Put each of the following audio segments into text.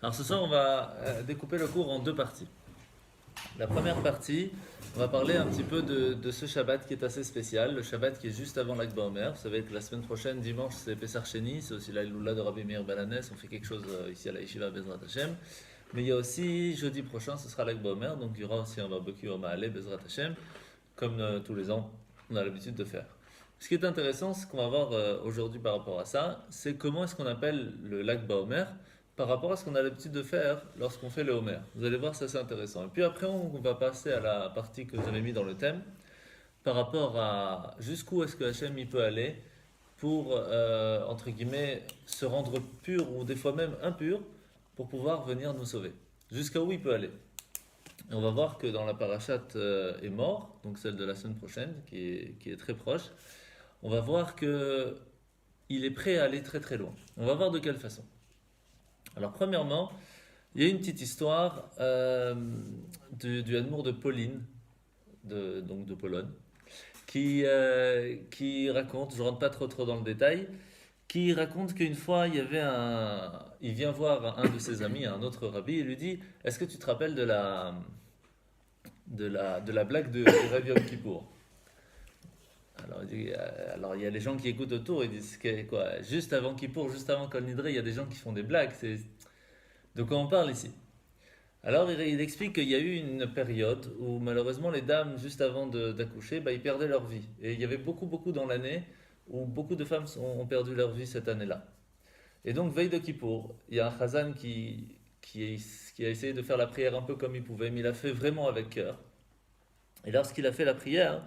Alors ce soir, on va découper le cours en deux parties. La première partie, on va parler un petit peu de ce Shabbat qui est assez spécial, le Shabbat qui est juste avant l'Akh Baomer. Vous savez que la semaine prochaine, dimanche, c'est Pessar Sheni, c'est aussi la Iloula de Rabbi Meir Balanes, on fait quelque chose ici à la Yeshiva Bezrat Hashem. Mais il y a aussi, jeudi prochain, ce sera l'Akh Baomer, donc il y aura aussi un barbecue au Mahaleh Bezrat Hashem, comme tous les ans, on a l'habitude de faire. Ce qui est intéressant, ce qu'on va voir aujourd'hui par rapport à ça, c'est comment est-ce qu'on appelle le lac Baomer par rapport à ce qu'on a l'habitude de faire lorsqu'on fait le Homer. Vous allez voir, ça c'est intéressant. Et puis après, on va passer à la partie que j'avais mis dans le thème, par rapport à jusqu'où est-ce que Hachem il peut aller pour, entre guillemets, se rendre pur ou des fois même impur pour pouvoir venir nous sauver. Jusqu'à où il peut aller. Et on va voir que dans la parachate est mort, donc celle de la semaine prochaine, qui est très proche, on va voir que il est prêt à aller très très loin. On va voir de quelle façon. Alors premièrement, il y a une petite histoire du Admour de Pauline, donc de Pologne, qui raconte, je ne rentre pas trop dans le détail, qui raconte qu'une fois il vient voir un de ses amis, un autre rabbi, et lui dit: est-ce que tu te rappelles de la blague du Rav Yom Kippour? Alors il y a les gens qui écoutent autour, ils disent quoi, juste avant Kippour, juste avant Kol Nidre, il y a des gens qui font des blagues. De quoi on parle ici? Alors il explique qu'il y a eu une période où malheureusement les dames, juste avant d'accoucher, ils perdaient leur vie. Et il y avait beaucoup dans l'année où beaucoup de femmes ont perdu leur vie cette année-là. Et donc veille de Kippour, il y a un chazan qui a essayé de faire la prière un peu comme il pouvait, mais il a fait vraiment avec cœur. Et lorsqu'il a fait la prière,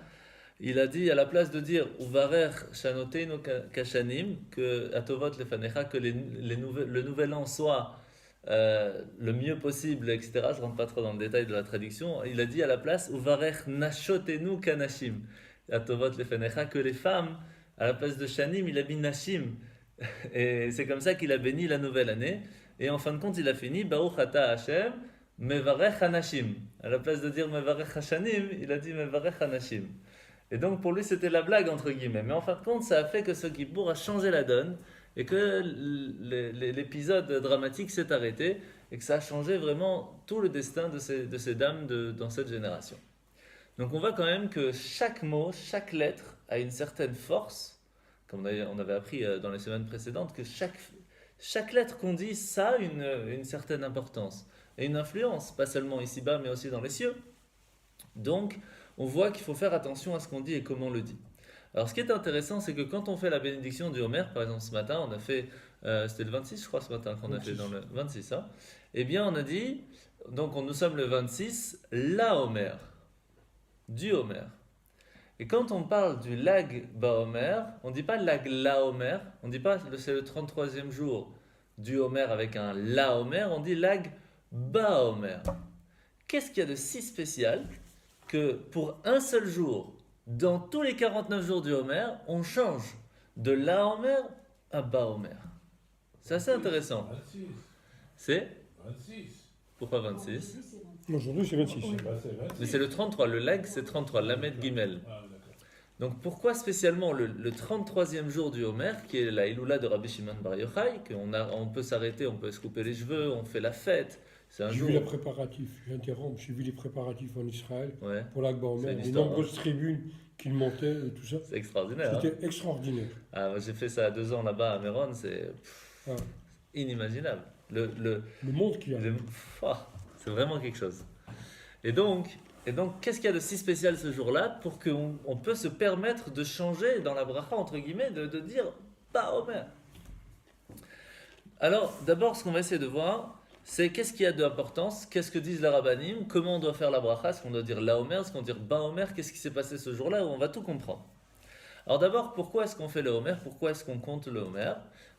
il a dit, à la place de dire Uvarer Shanoteinu Kashanim, que Atovot Lefanecha, que le nouvel an soit le mieux possible, etc. Je ne rentre pas trop dans le détail de la traduction. Il a dit à la place Uvarer Nashotenu Kanashim, Atovot Lefanecha, que les femmes, à la place de Shanim, il a mis Nashim. Et c'est comme ça qu'il a béni la nouvelle année. Et en fin de compte, il a fini Baruch Ata Hashem Mevarech Hanashim. À la place de dire Mevarech Hashanim, il a dit Mevarech Hanashim. Et donc pour lui c'était la blague entre guillemets. Mais en fin de compte ça a fait que ce Kippour a changé la donne et que l'épisode dramatique s'est arrêté et que ça a changé vraiment tout le destin de ces dames dans cette génération. Donc on voit quand même que chaque mot, chaque lettre a une certaine force, comme on avait appris dans les semaines précédentes, que chaque lettre qu'on dit, ça a une certaine importance et une influence, pas seulement ici-bas mais aussi dans les cieux. Donc on voit qu'il faut faire attention à ce qu'on dit et comment on le dit. Alors ce qui est intéressant, c'est que quand on fait la bénédiction du Homer, par exemple ce matin, on a fait, c'était le 26 je crois ce matin qu'on a fait dans le 26, hein, eh bien on a dit, donc nous sommes le 26, la Homer, du Homer. Et quand on parle du lag Baomer, on ne dit pas lag la Homer, on ne dit pas c'est le 33e jour du Homer avec un la Homer, on dit lag Baomer. Qu'est-ce qu'il y a de si spécial que pour un seul jour, dans tous les 49 jours du Homer, on change de la Homer à Ba Homer? C'est assez intéressant. 26. C'est 26. Pourquoi 26? Aujourd'hui, c'est 26. Mais c'est le 33, le lag c'est 33, Lamed Gimel. Ah, d'accord. Donc pourquoi spécialement le 33e jour du Homer, qui est la Iloula de Rabbi Shimon Bar Yochai, on peut s'arrêter, on peut se couper les cheveux, on fait la fête. C'est un J'ai jour. vu les préparatifs, j'interromps, j'ai vu les préparatifs en Israël Ouais, pour l'Akba C'est Omer, une les histoire, nombreuses tribunes qu'ils montaient et tout ça. c'est extraordinaire. Hein. C'était extraordinaire. Ah, moi, j'ai fait ça à 2 ans là-bas à Méron, c'est Ah, inimaginable. le monde qu'il y a. C'est vraiment quelque chose. Et donc, qu'est-ce qu'il y a de si spécial ce jour-là pour qu'on peut se permettre de changer dans la bracha, entre guillemets, de dire Ba Omer? Alors, d'abord, ce qu'on va essayer de voir, c'est qu'est-ce qu'il y a d'importance, qu'est-ce que disent les rabbanim, comment on doit faire la bracha, est-ce qu'on doit dire la Omer, est-ce qu'on doit dire Ba Omer, qu'est-ce qui s'est passé ce jour-là, on va tout comprendre. Alors d'abord, pourquoi est-ce qu'on fait le Homer? Pourquoi est-ce qu'on compte le Homer?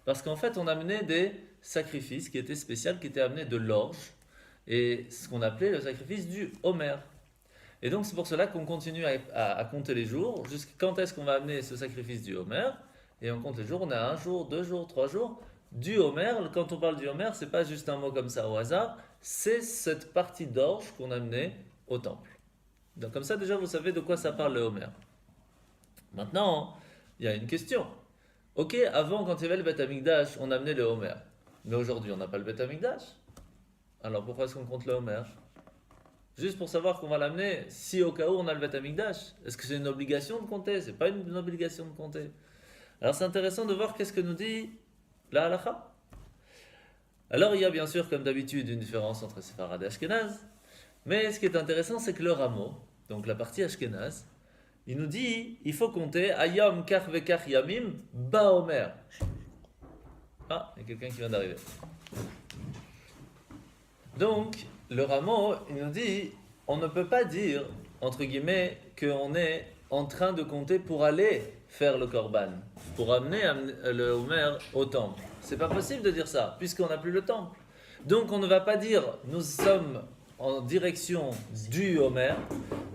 Parce qu'en fait, on amenait des sacrifices qui étaient spéciaux, qui étaient amenés de l'orge, et ce qu'on appelait le sacrifice du Homer. Et donc c'est pour cela qu'on continue à compter les jours, jusqu'à quand est-ce qu'on va amener ce sacrifice du Homer, et on compte les jours, on a 1 jour, 2 jours, 3 jours, du Homer. Quand on parle du Homer, c'est pas juste un mot comme ça au hasard, c'est cette partie d'orge qu'on amenait au temple. Donc comme ça déjà vous savez de quoi ça parle le Homer. Maintenant, il y a une question. Ok, avant quand il y avait le Beth Amikdash, on amenait le Homer. Mais aujourd'hui on n'a pas le Beth Amikdash. Alors pourquoi est-ce qu'on compte le Homer? Juste pour savoir qu'on va l'amener si au cas où on a le Beth Amikdash. Est-ce que c'est une obligation de compter? C'est pas une obligation de compter. Alors c'est intéressant de voir qu'est-ce que nous dit la halakha. Alors il y a bien sûr comme d'habitude une différence entre Séfarad et Ashkenaz. Mais ce qui est intéressant c'est que le rameau, donc la partie Ashkenaz, il nous dit il faut compter Ayom Kach Vekach Yamim Baomer. Ah, il y a quelqu'un qui vient d'arriver. Donc, le rameau, il nous dit, on ne peut pas dire, entre guillemets, qu'on est en train de compter pour aller faire le korban, pour amener le Homer au temple. C'est pas possible de dire ça, puisqu'on n'a plus le temple. Donc, on ne va pas dire, nous sommes en direction du Homer,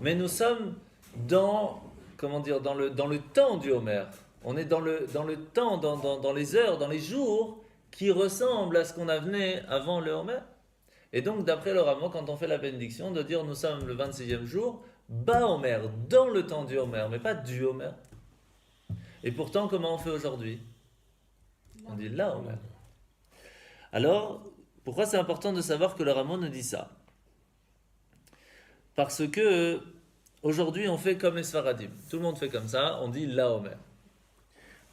mais nous sommes dans, comment dire, dans le temps du Homer. On est dans le temps, dans les heures, dans les jours qui ressemblent à ce qu'on amené avant le Homer. Et donc, d'après le Rameau, quand on fait la bénédiction, de dire nous sommes le 26e jour, bas Homer, dans le temps du Homer, mais pas du Homer. Et pourtant, comment on fait aujourd'hui? On dit là Homer. Alors, pourquoi c'est important de savoir que le Rameau nous dit ça? Parce que aujourd'hui, on fait comme les Sfaradim. Tout le monde fait comme ça, on dit la Homer.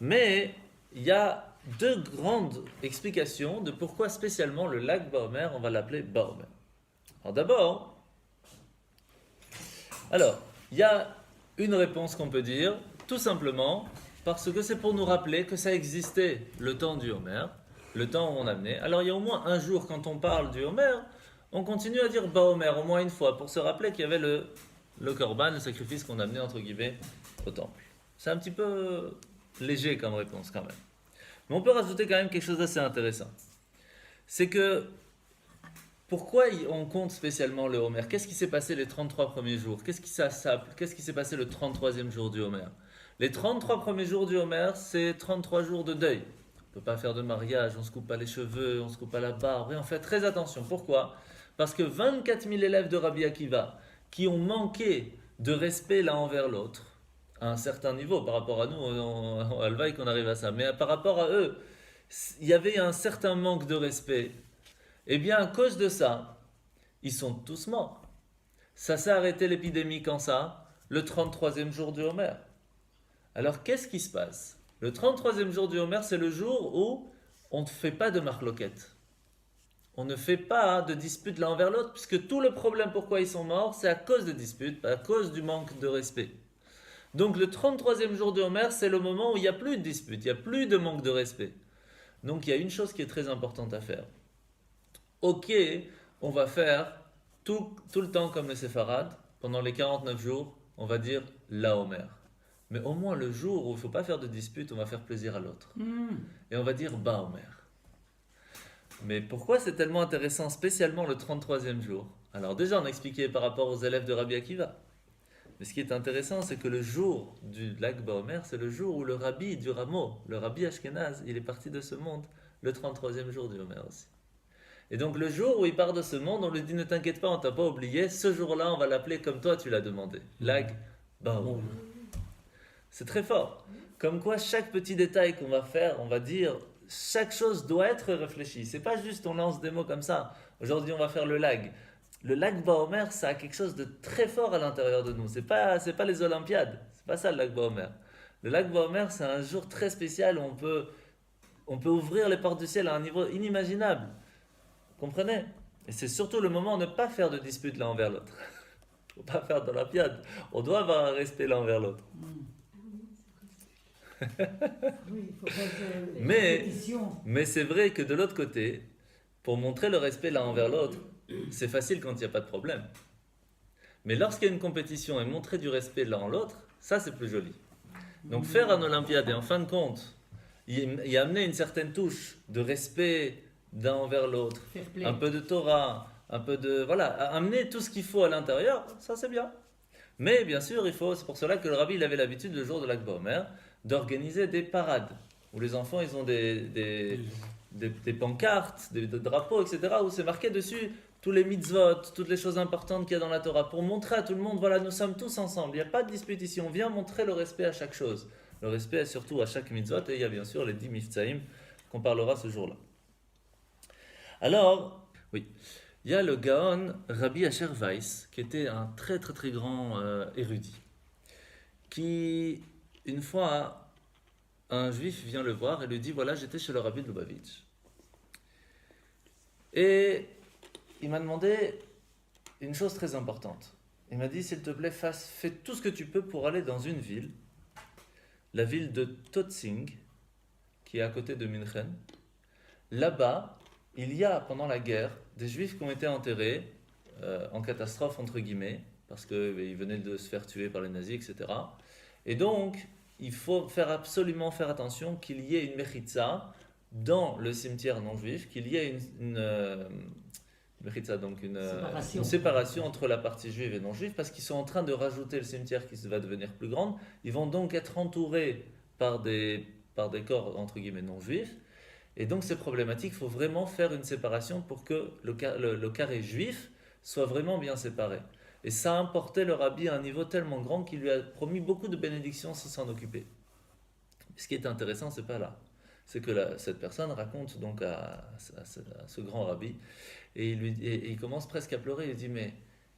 Mais il y a deux grandes explications de pourquoi spécialement le lac Baomer, on va l'appeler Baomer. Alors d'abord, il y a une réponse qu'on peut dire, tout simplement parce que c'est pour nous rappeler que ça existait le temps du Homer, le temps où on amenait. Alors il y a au moins un jour quand on parle du Homer, on continue à dire Baomer au moins une fois pour se rappeler qu'il y avait le korban, le sacrifice qu'on amenait entre guillemets au temple. C'est un petit peu léger comme réponse quand même. Mais on peut rajouter quand même quelque chose d'assez intéressant. C'est que, pourquoi on compte spécialement le Homer? Qu'est-ce qui s'est passé les 33 premiers jours? Qu'est-ce qui s'est passé le 33e jour du Homer? Les 33 premiers jours du Homer, c'est 33 jours de deuil. On ne peut pas faire de mariage, on ne se coupe pas les cheveux, on ne se coupe pas la barbe. Et on fait très attention. Pourquoi? Parce que 24 000 élèves de Rabbi Akiva qui ont manqué de respect l'un envers l'autre, à un certain niveau, par rapport à nous, on halvaï qu'on arrive à ça, mais par rapport à eux, il y avait un certain manque de respect. Eh bien, à cause de ça, ils sont tous morts. Ça s'est arrêté l'épidémie quand ça? Le 33e jour du Homer. Alors, qu'est-ce qui se passe? Le 33e jour du Homer, c'est le jour où on ne fait pas de marloquette. On ne fait pas de dispute l'un envers l'autre, puisque tout le problème pourquoi ils sont morts, c'est à cause de disputes, à cause du manque de respect. Donc le 33e jour de Homer, c'est le moment où il n'y a plus de dispute, il n'y a plus de manque de respect. Donc il y a une chose qui est très importante à faire. Ok, on va faire tout le temps comme les séfarades, pendant les 49 jours, on va dire la Homer. Mais au moins le jour où il ne faut pas faire de dispute, on va faire plaisir à l'autre. Et on va dire ba Homer. Mais pourquoi c'est tellement intéressant, spécialement le 33e jour? Alors déjà, on a expliqué par rapport aux élèves de Rabbi Akiva. Mais ce qui est intéressant, c'est que le jour du lac Baomer, c'est le jour où le rabbi du Rameau, le rabbi Ashkenaz, il est parti de ce monde, le 33e jour du Homer aussi. Et donc le jour où il part de ce monde, on lui dit ne t'inquiète pas, on t'a pas oublié, ce jour-là, on va l'appeler comme toi tu l'as demandé, lac Baomer. C'est très fort. Comme quoi, chaque petit détail qu'on va faire, on va dire, chaque chose doit être réfléchie. C'est pas juste on lance des mots comme ça. Aujourd'hui, on va faire le lag. Le lac Baomer, ça a quelque chose de très fort à l'intérieur de nous. C'est pas les Olympiades. C'est pas ça le lac Baomer. Le lac Baomer, c'est un jour très spécial où on peut ouvrir les portes du ciel à un niveau inimaginable. Comprenez? Et c'est surtout le moment de ne pas faire de dispute l'un envers l'autre. Il ne faut pas faire d'Olympiade. On doit avoir un respect l'un envers l'autre. Mais c'est vrai que de l'autre côté, pour montrer le respect l'un envers l'autre, c'est facile quand il n'y a pas de problème. Mais lorsqu'il y a une compétition et montrer du respect l'un en l'autre, ça c'est plus joli. Donc faire un Olympiade et en fin de compte, y amener une certaine touche de respect d'un envers l'autre, un peu de Torah, un peu de... Voilà, amener tout ce qu'il faut à l'intérieur, ça c'est bien. Mais bien sûr, c'est pour cela que le rabbi il avait l'habitude le jour de l'Akba Omer d'organiser des parades où les enfants ils ont des pancartes, des drapeaux, etc. où c'est marqué dessus tous les mitzvot, toutes les choses importantes qu'il y a dans la Torah pour montrer à tout le monde, voilà, nous sommes tous ensemble, il n'y a pas de dispute ici, on vient montrer le respect à chaque chose. Le respect surtout à chaque mitzvot et il y a bien sûr les 10 mifzaïm qu'on parlera ce jour-là. Alors, oui, Il y a le Gaon Rabbi Asher Weiss, qui était un très très très grand érudit, qui, une fois, un juif vient le voir et lui dit, voilà, j'étais chez le Rabbi de Lubavitch. Et il m'a demandé une chose très importante. Il m'a dit, s'il te plaît, fais tout ce que tu peux pour aller dans une ville, la ville de Totzing, qui est à côté de München. Là-bas, il y a, pendant la guerre, des juifs qui ont été enterrés en catastrophe, entre guillemets, parce qu'ils venaient de se faire tuer par les nazis, etc. Et donc, il faut absolument faire attention qu'il y ait une mechitza dans le cimetière non-juif, qu'il y ait une séparation entre la partie juive et non-juive, parce qu'ils sont en train de rajouter le cimetière qui va devenir plus grand. Ils vont donc être entourés par des corps, entre guillemets, non-juifs. Et donc c'est problématique, il faut vraiment faire une séparation pour que le carré juif soit vraiment bien séparé. Et ça importait le rabbi à un niveau tellement grand qu'il lui a promis beaucoup de bénédictions sans s'en occuper. Ce qui est intéressant, c'est pas là. C'est que cette personne raconte donc à ce grand rabbi, et il commence presque à pleurer, il dit, mais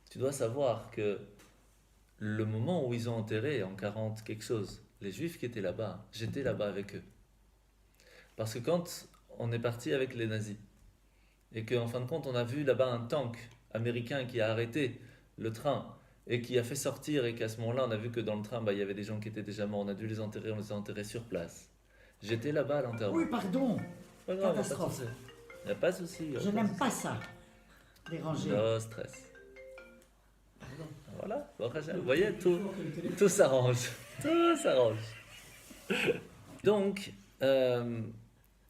tu dois savoir que le moment où ils ont enterré, en 40 quelque chose, les juifs qui étaient là-bas, j'étais là-bas avec eux. Parce que quand on est parti avec les nazis, et qu'en fin de compte on a vu là-bas un tank américain qui a arrêté le train, et qui a fait sortir, et qu'à ce moment-là on a vu que dans le train, il y avait des gens qui étaient déjà morts, on a dû les enterrer, on les a enterrés sur place. J'étais là-bas à l'enterrement. Oui, pardon. Pas grave, Catastrophe. il n'y a pas de souci. Je n'aime pas ça. Déranger. No stress. Pardon. Voilà, vous voyez, tout s'arrange. Tout s'arrange. Donc,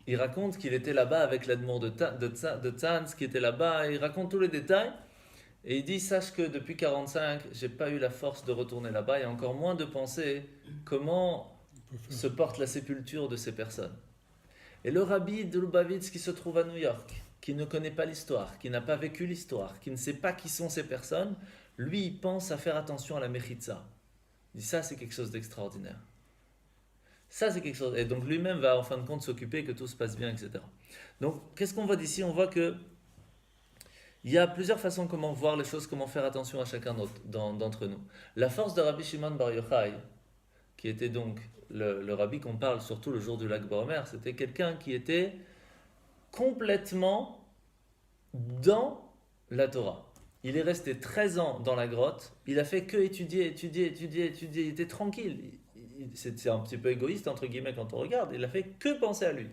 il raconte qu'il était là-bas avec l'admour de Tzanz, qui était là-bas, et il raconte tous les détails. Et il dit, sache que depuis 45, j'ai pas eu la force de retourner là-bas, et encore moins de penser comment se porte la sépulture de ces personnes. Et le rabbi de Lubavitch qui se trouve à New York, qui ne connaît pas l'histoire, qui n'a pas vécu l'histoire, qui ne sait pas qui sont ces personnes, lui, il pense à faire attention à la mechitza. Il dit, ça, c'est quelque chose d'extraordinaire. Ça, c'est quelque chose. Et donc, lui-même va, en fin de compte, s'occuper que tout se passe bien, etc. Donc, qu'est-ce qu'on voit d'ici? On voit que il y a plusieurs façons comment voir les choses, comment faire attention à chacun d'entre nous. La force de Rabbi Shimon Bar Yochai, qui était donc le rabbi qu'on parle surtout le jour du Lag BaOmer, c'était quelqu'un qui était complètement dans la Torah. Il est resté 13 ans dans la grotte, il a fait que étudier, il était tranquille. C'est un petit peu égoïste, entre guillemets, quand on regarde, il a fait que penser à lui.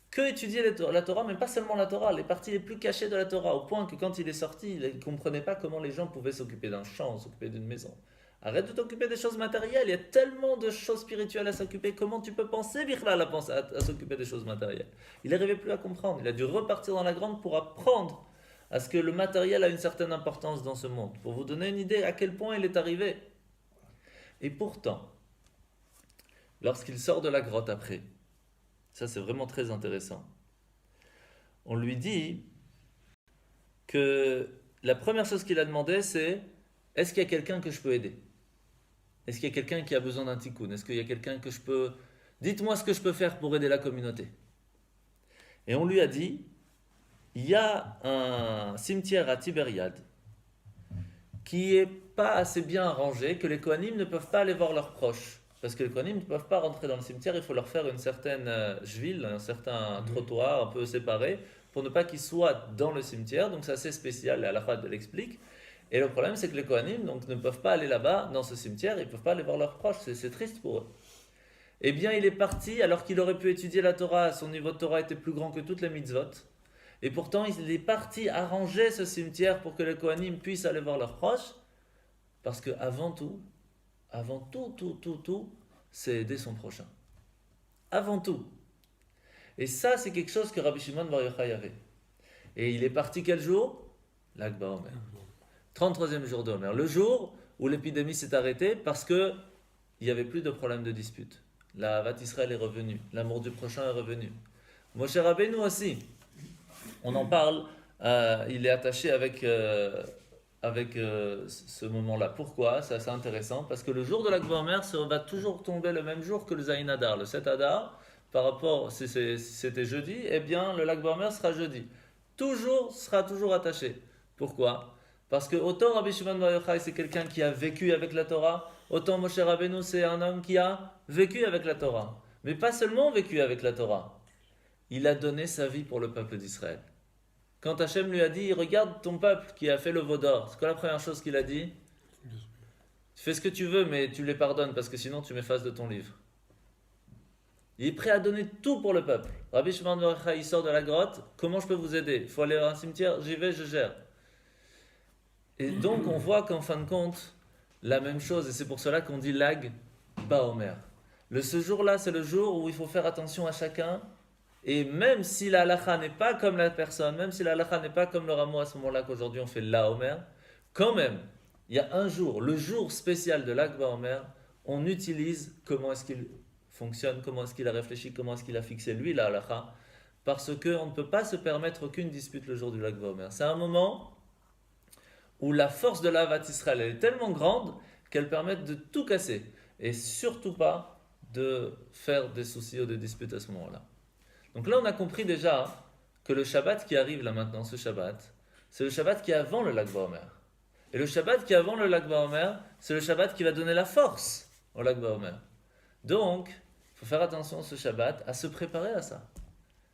Que étudier la Torah, mais pas seulement la Torah, les parties les plus cachées de la Torah, au point que quand il est sorti, il ne comprenait pas comment les gens pouvaient s'occuper d'un champ, s'occuper d'une maison. Arrête de t'occuper des choses matérielles, il y a tellement de choses spirituelles à s'occuper, comment tu peux penser, Bichlal, à s'occuper des choses matérielles? Il n'arrivait plus à comprendre, il a dû repartir dans la grande pour apprendre à ce que le matériel a une certaine importance dans ce monde, pour vous donner une idée à quel point il est arrivé. Et pourtant, lorsqu'il sort de la grotte après, ça c'est vraiment très intéressant, on lui dit que la première chose qu'il a demandé c'est, est-ce qu'il y a quelqu'un que je peux aider? Est-ce qu'il y a quelqu'un qui a besoin d'un tikkun? Est-ce qu'il y a quelqu'un que je peux... Dites-moi ce que je peux faire pour aider la communauté. Et on lui a dit, il y a un cimetière à Tibériade qui n'est pas assez bien arrangé, que les Kohanim ne peuvent pas aller voir leurs proches. Parce que les Kohanim ne peuvent pas rentrer dans le cimetière, il faut leur faire une certaine jvil, un certain trottoir un peu séparé, pour ne pas qu'ils soient dans le cimetière. Donc c'est assez spécial, et à la fin, elle l'explique. Et le problème, c'est que les Kohanim donc, ne peuvent pas aller là-bas, dans ce cimetière, ils ne peuvent pas aller voir leurs proches, c'est triste pour eux. Eh bien, il est parti, alors qu'il aurait pu étudier la Torah, son niveau de Torah était plus grand que toutes les mitzvot, et pourtant, il est parti arranger ce cimetière pour que les Kohanim puissent aller voir leurs proches, parce que avant tout, c'est aider son prochain. Avant tout. Et ça, c'est quelque chose que Rabbi Shimon Bar Yochai avait. Et il est parti quel jour? Lag BaOmer. 33e jour de Homer, le jour où l'épidémie s'est arrêtée parce qu'il n'y avait plus de problème de dispute. La Havat Israël est revenue, l'amour du prochain est revenu. Moshe Rabbeinu aussi, on en parle, il est attaché avec ce moment-là. Pourquoi? C'est assez intéressant, parce que le jour de la Gvomer va toujours tomber le même jour que le Zayin Adar. Le 7 Adar, par rapport, si c'était jeudi, eh bien le Lag BaOmer sera jeudi. Sera toujours attaché. Pourquoi? Parce que autant Rabbi Shimon Bar Yochai c'est quelqu'un qui a vécu avec la Torah, autant Moshe Rabbeinu c'est un homme qui a vécu avec la Torah. Mais pas seulement vécu avec la Torah, il a donné sa vie pour le peuple d'Israël. Quand Hachem lui a dit, regarde ton peuple qui a fait le veau d'or, c'est quoi la première chose qu'il a dit? Tu fais ce que tu veux, mais tu les pardonnes parce que sinon tu m'effaces de ton livre. Il est prêt à donner tout pour le peuple. Rabbi Shimon Bar Yochai, il sort de la grotte, comment je peux vous aider? Il faut aller à un cimetière, j'y vais, je gère. Et donc on voit qu'en fin de compte, la même chose, et c'est pour cela qu'on dit Lag Baomer. Ce jour-là, c'est le jour où il faut faire attention à chacun. Et même si la halakha n'est pas comme la personne, même si la halakha n'est pas comme le rameau à ce moment-là qu'aujourd'hui on fait l'Aomer, quand même, il y a un jour, le jour spécial de l'Akba Omer, on utilise comment est-ce qu'il fonctionne, comment est-ce qu'il a réfléchi, comment est-ce qu'il a fixé lui la halakha, parce qu'on ne peut pas se permettre aucune dispute le jour du l'Akba Omer. C'est un moment où la force de l'Avat Israël elle est tellement grande qu'elle permet de tout casser, et surtout pas de faire des soucis ou des disputes à ce moment-là. Donc là, on a compris déjà que le Shabbat qui arrive là maintenant, ce Shabbat, c'est le Shabbat qui est avant le Lag BaOmer. Et le Shabbat qui est avant le Lag BaOmer, c'est le Shabbat qui va donner la force au Lag BaOmer. Donc, il faut faire attention ce Shabbat à se préparer à ça.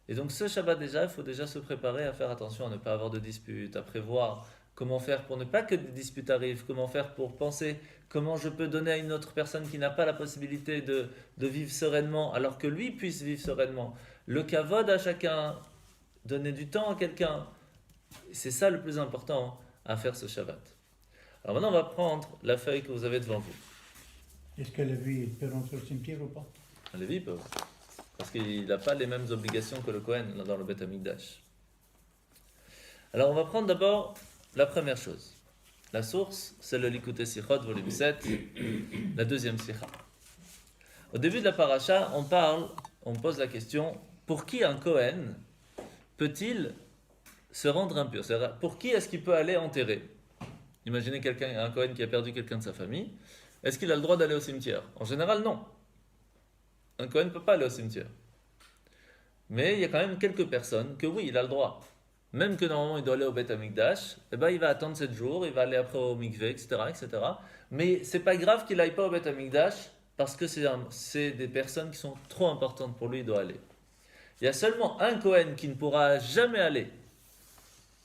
Et donc ce Shabbat déjà, il faut déjà se préparer à faire attention à ne pas avoir de disputes, à prévoir comment faire pour ne pas que des disputes arrivent, comment faire pour penser comment je peux donner à une autre personne qui n'a pas la possibilité de vivre sereinement alors que lui puisse vivre sereinement. Le kavod à chacun, donner du temps à quelqu'un, c'est ça le plus important à faire ce Shabbat. Alors maintenant, on va prendre la feuille que vous avez devant vous. Est-ce que le Lévi peut rentrer au cimetière ou pas? Le Lévi peut, parce qu'il n'a pas les mêmes obligations que le Kohen dans le Beth Amikdash. Alors on va prendre d'abord la première chose. La source, c'est le Likutei Sichot, volume 7, la deuxième Sicha. Au début de la paracha, on pose la question, pour qui un Kohen peut-il se rendre impur? C'est-à-dire, pour qui est-ce qu'il peut aller enterrer? Imaginez un Kohen qui a perdu quelqu'un de sa famille. Est-ce qu'il a le droit d'aller au cimetière? En général, non. Un Kohen ne peut pas aller au cimetière. Mais il y a quand même quelques personnes que oui, il a le droit. Même que normalement il doit aller au Beth Amikdash, il va attendre 7 jours, il va aller après au mikveh, etc., etc. Mais c'est pas grave qu'il n'aille pas au Beth Amikdash parce que c'est des personnes qui sont trop importantes pour lui, il doit aller. Il y a seulement un Kohen qui ne pourra jamais aller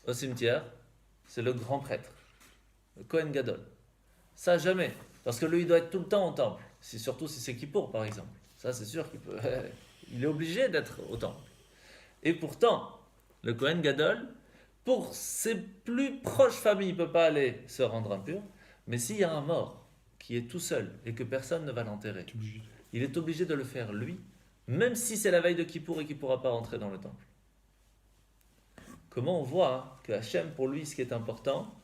au cimetière, c'est le grand prêtre, le Kohen Gadol. Ça jamais, parce que lui il doit être tout le temps au temple, surtout si c'est Kippour par exemple. Ça c'est sûr qu'il peut, il est obligé d'être au temple. Et pourtant, le Kohen Gadol, pour ses plus proches familles, il ne peut pas aller se rendre impur, mais s'il y a un mort qui est tout seul et que personne ne va l'enterrer, il est obligé de le faire lui, même si c'est la veille de Kippour et qu'il ne pourra pas rentrer dans le temple. Comment on voit que Hachem, pour lui, ce qui est important,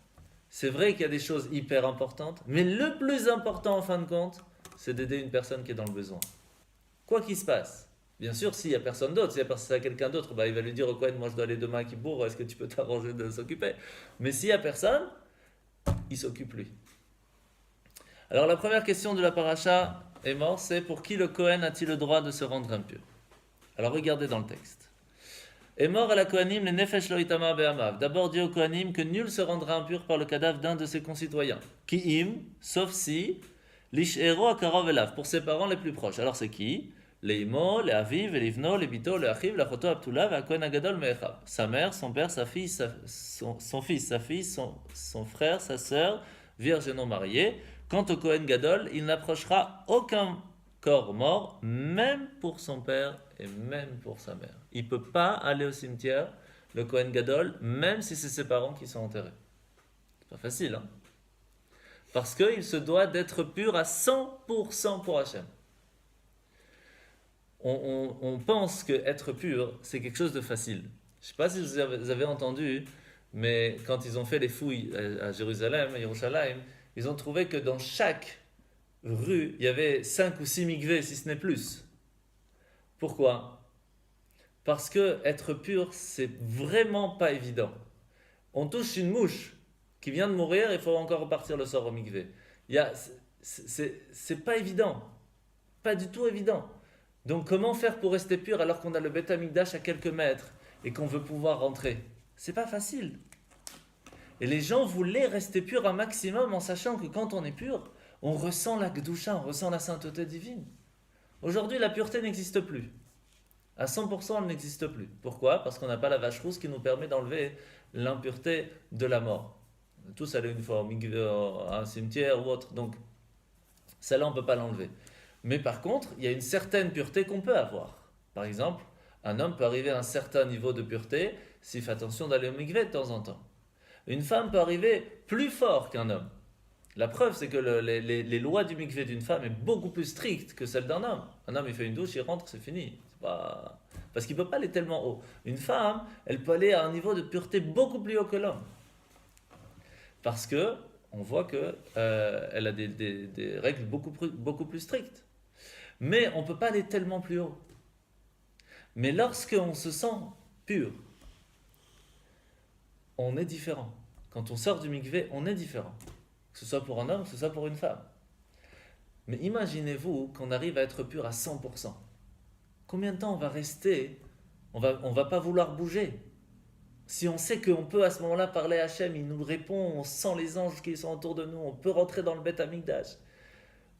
c'est vrai qu'il y a des choses hyper importantes, mais le plus important en fin de compte, c'est d'aider une personne qui est dans le besoin. Quoi qu'il se passe. Bien sûr, s'il n'y a personne d'autre, s'il y a quelqu'un d'autre, il va lui dire au Kohen, moi je dois aller demain à Kippour, est-ce que tu peux t'arranger de s'occuper? Mais s'il n'y a personne, il s'occupe lui. Alors la première question de la paracha est morte, c'est pour qui le Kohen a-t-il le droit de se rendre impur? Alors regardez dans le texte. Est mort à la Kohanim le nefesh lo itamar be'amav. D'abord dit au Kohanim que nul se rendra impur par le cadavre d'un de ses concitoyens. Ki'im, sauf si, lish'ero akarov elav, pour ses parents les plus proches. Alors c'est qui? Les imo, les aviv, les livno, les bito, les achiv, la choto abtula, va kohen agadol me'echav. Sa mère, son père, sa fille, son fils, sa fille, son frère, sa sœur, vierge et non mariée. Quant au Kohen Gadol, il n'approchera aucun corps mort, même pour son père et même pour sa mère. Il ne peut pas aller au cimetière, le Kohen Gadol, même si c'est ses parents qui sont enterrés. C'est pas facile, hein? Parce qu'il se doit d'être pur à 100% pour Hachem. On pense que être pur, c'est quelque chose de facile. Je ne sais pas si vous avez entendu, mais quand ils ont fait les fouilles à Jérusalem, à Yerushalayim, ils ont trouvé que dans chaque rue, il y avait 5 ou 6 mikveh, si ce n'est plus. Pourquoi? Parce que être pur, c'est vraiment pas évident. On touche une mouche qui vient de mourir, il faut encore repartir le soir au mikveh. C'est pas évident. Pas du tout évident. Donc comment faire pour rester pur alors qu'on a le Beth Amikdash à quelques mètres et qu'on veut pouvoir rentrer? C'est pas facile. Et les gens voulaient rester purs un maximum en sachant que quand on est pur, on ressent la Kedusha, on ressent la sainteté divine. Aujourd'hui, la pureté n'existe plus. À 100%, elle n'existe plus. Pourquoi? Parce qu'on n'a pas la vache rousse qui nous permet d'enlever l'impureté de la mort. On est tous allés une fois à un cimetière ou autre, donc celle-là, on ne peut pas l'enlever. Mais par contre, il y a une certaine pureté qu'on peut avoir. Par exemple, un homme peut arriver à un certain niveau de pureté s'il fait attention d'aller au mikvé de temps en temps. Une femme peut arriver plus fort qu'un homme. La preuve, c'est que les lois du mikvé d'une femme est beaucoup plus strictes que celles d'un homme. Un homme, il fait une douche, il rentre, c'est fini. C'est pas... Parce qu'il ne peut pas aller tellement haut. Une femme, elle peut aller à un niveau de pureté beaucoup plus haut que l'homme. Parce que on voit que elle a des règles beaucoup plus strictes. Mais on ne peut pas aller tellement plus haut. Mais lorsqu'on se sent pur, on est différent. Quand on sort du mikvé, on est différent. Que ce soit pour un homme, que ce soit pour une femme. Mais imaginez-vous qu'on arrive à être pur à 100%. Combien de temps on va rester? On va pas vouloir bouger. Si on sait qu'on peut à ce moment-là parler à Hachem, il nous répond, on sent les anges qui sont autour de nous, on peut rentrer dans le Beth Amikdash.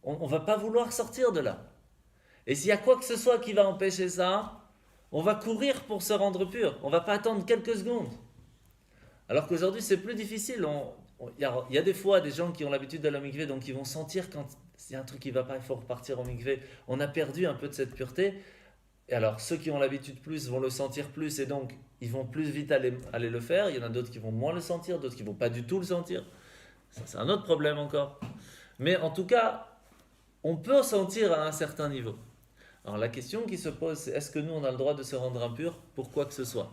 On va pas vouloir sortir de là. Et s'il y a quoi que ce soit qui va empêcher ça, on va courir pour se rendre pur. On va pas attendre quelques secondes. Alors qu'aujourd'hui, c'est plus difficile. Il y a des fois des gens qui ont l'habitude d'aller au mikvé, donc ils vont sentir quand il y a un truc qui ne va pas, il faut repartir au mikvé. On a perdu un peu de cette pureté. Et alors, ceux qui ont l'habitude plus vont le sentir plus, et donc ils vont plus vite aller le faire. Il y en a d'autres qui vont moins le sentir, d'autres qui ne vont pas du tout le sentir. Ça, c'est un autre problème encore. Mais en tout cas, on peut sentir à un certain niveau. Alors la question qui se pose, c'est est-ce que nous, on a le droit de se rendre impur pour quoi que ce soit?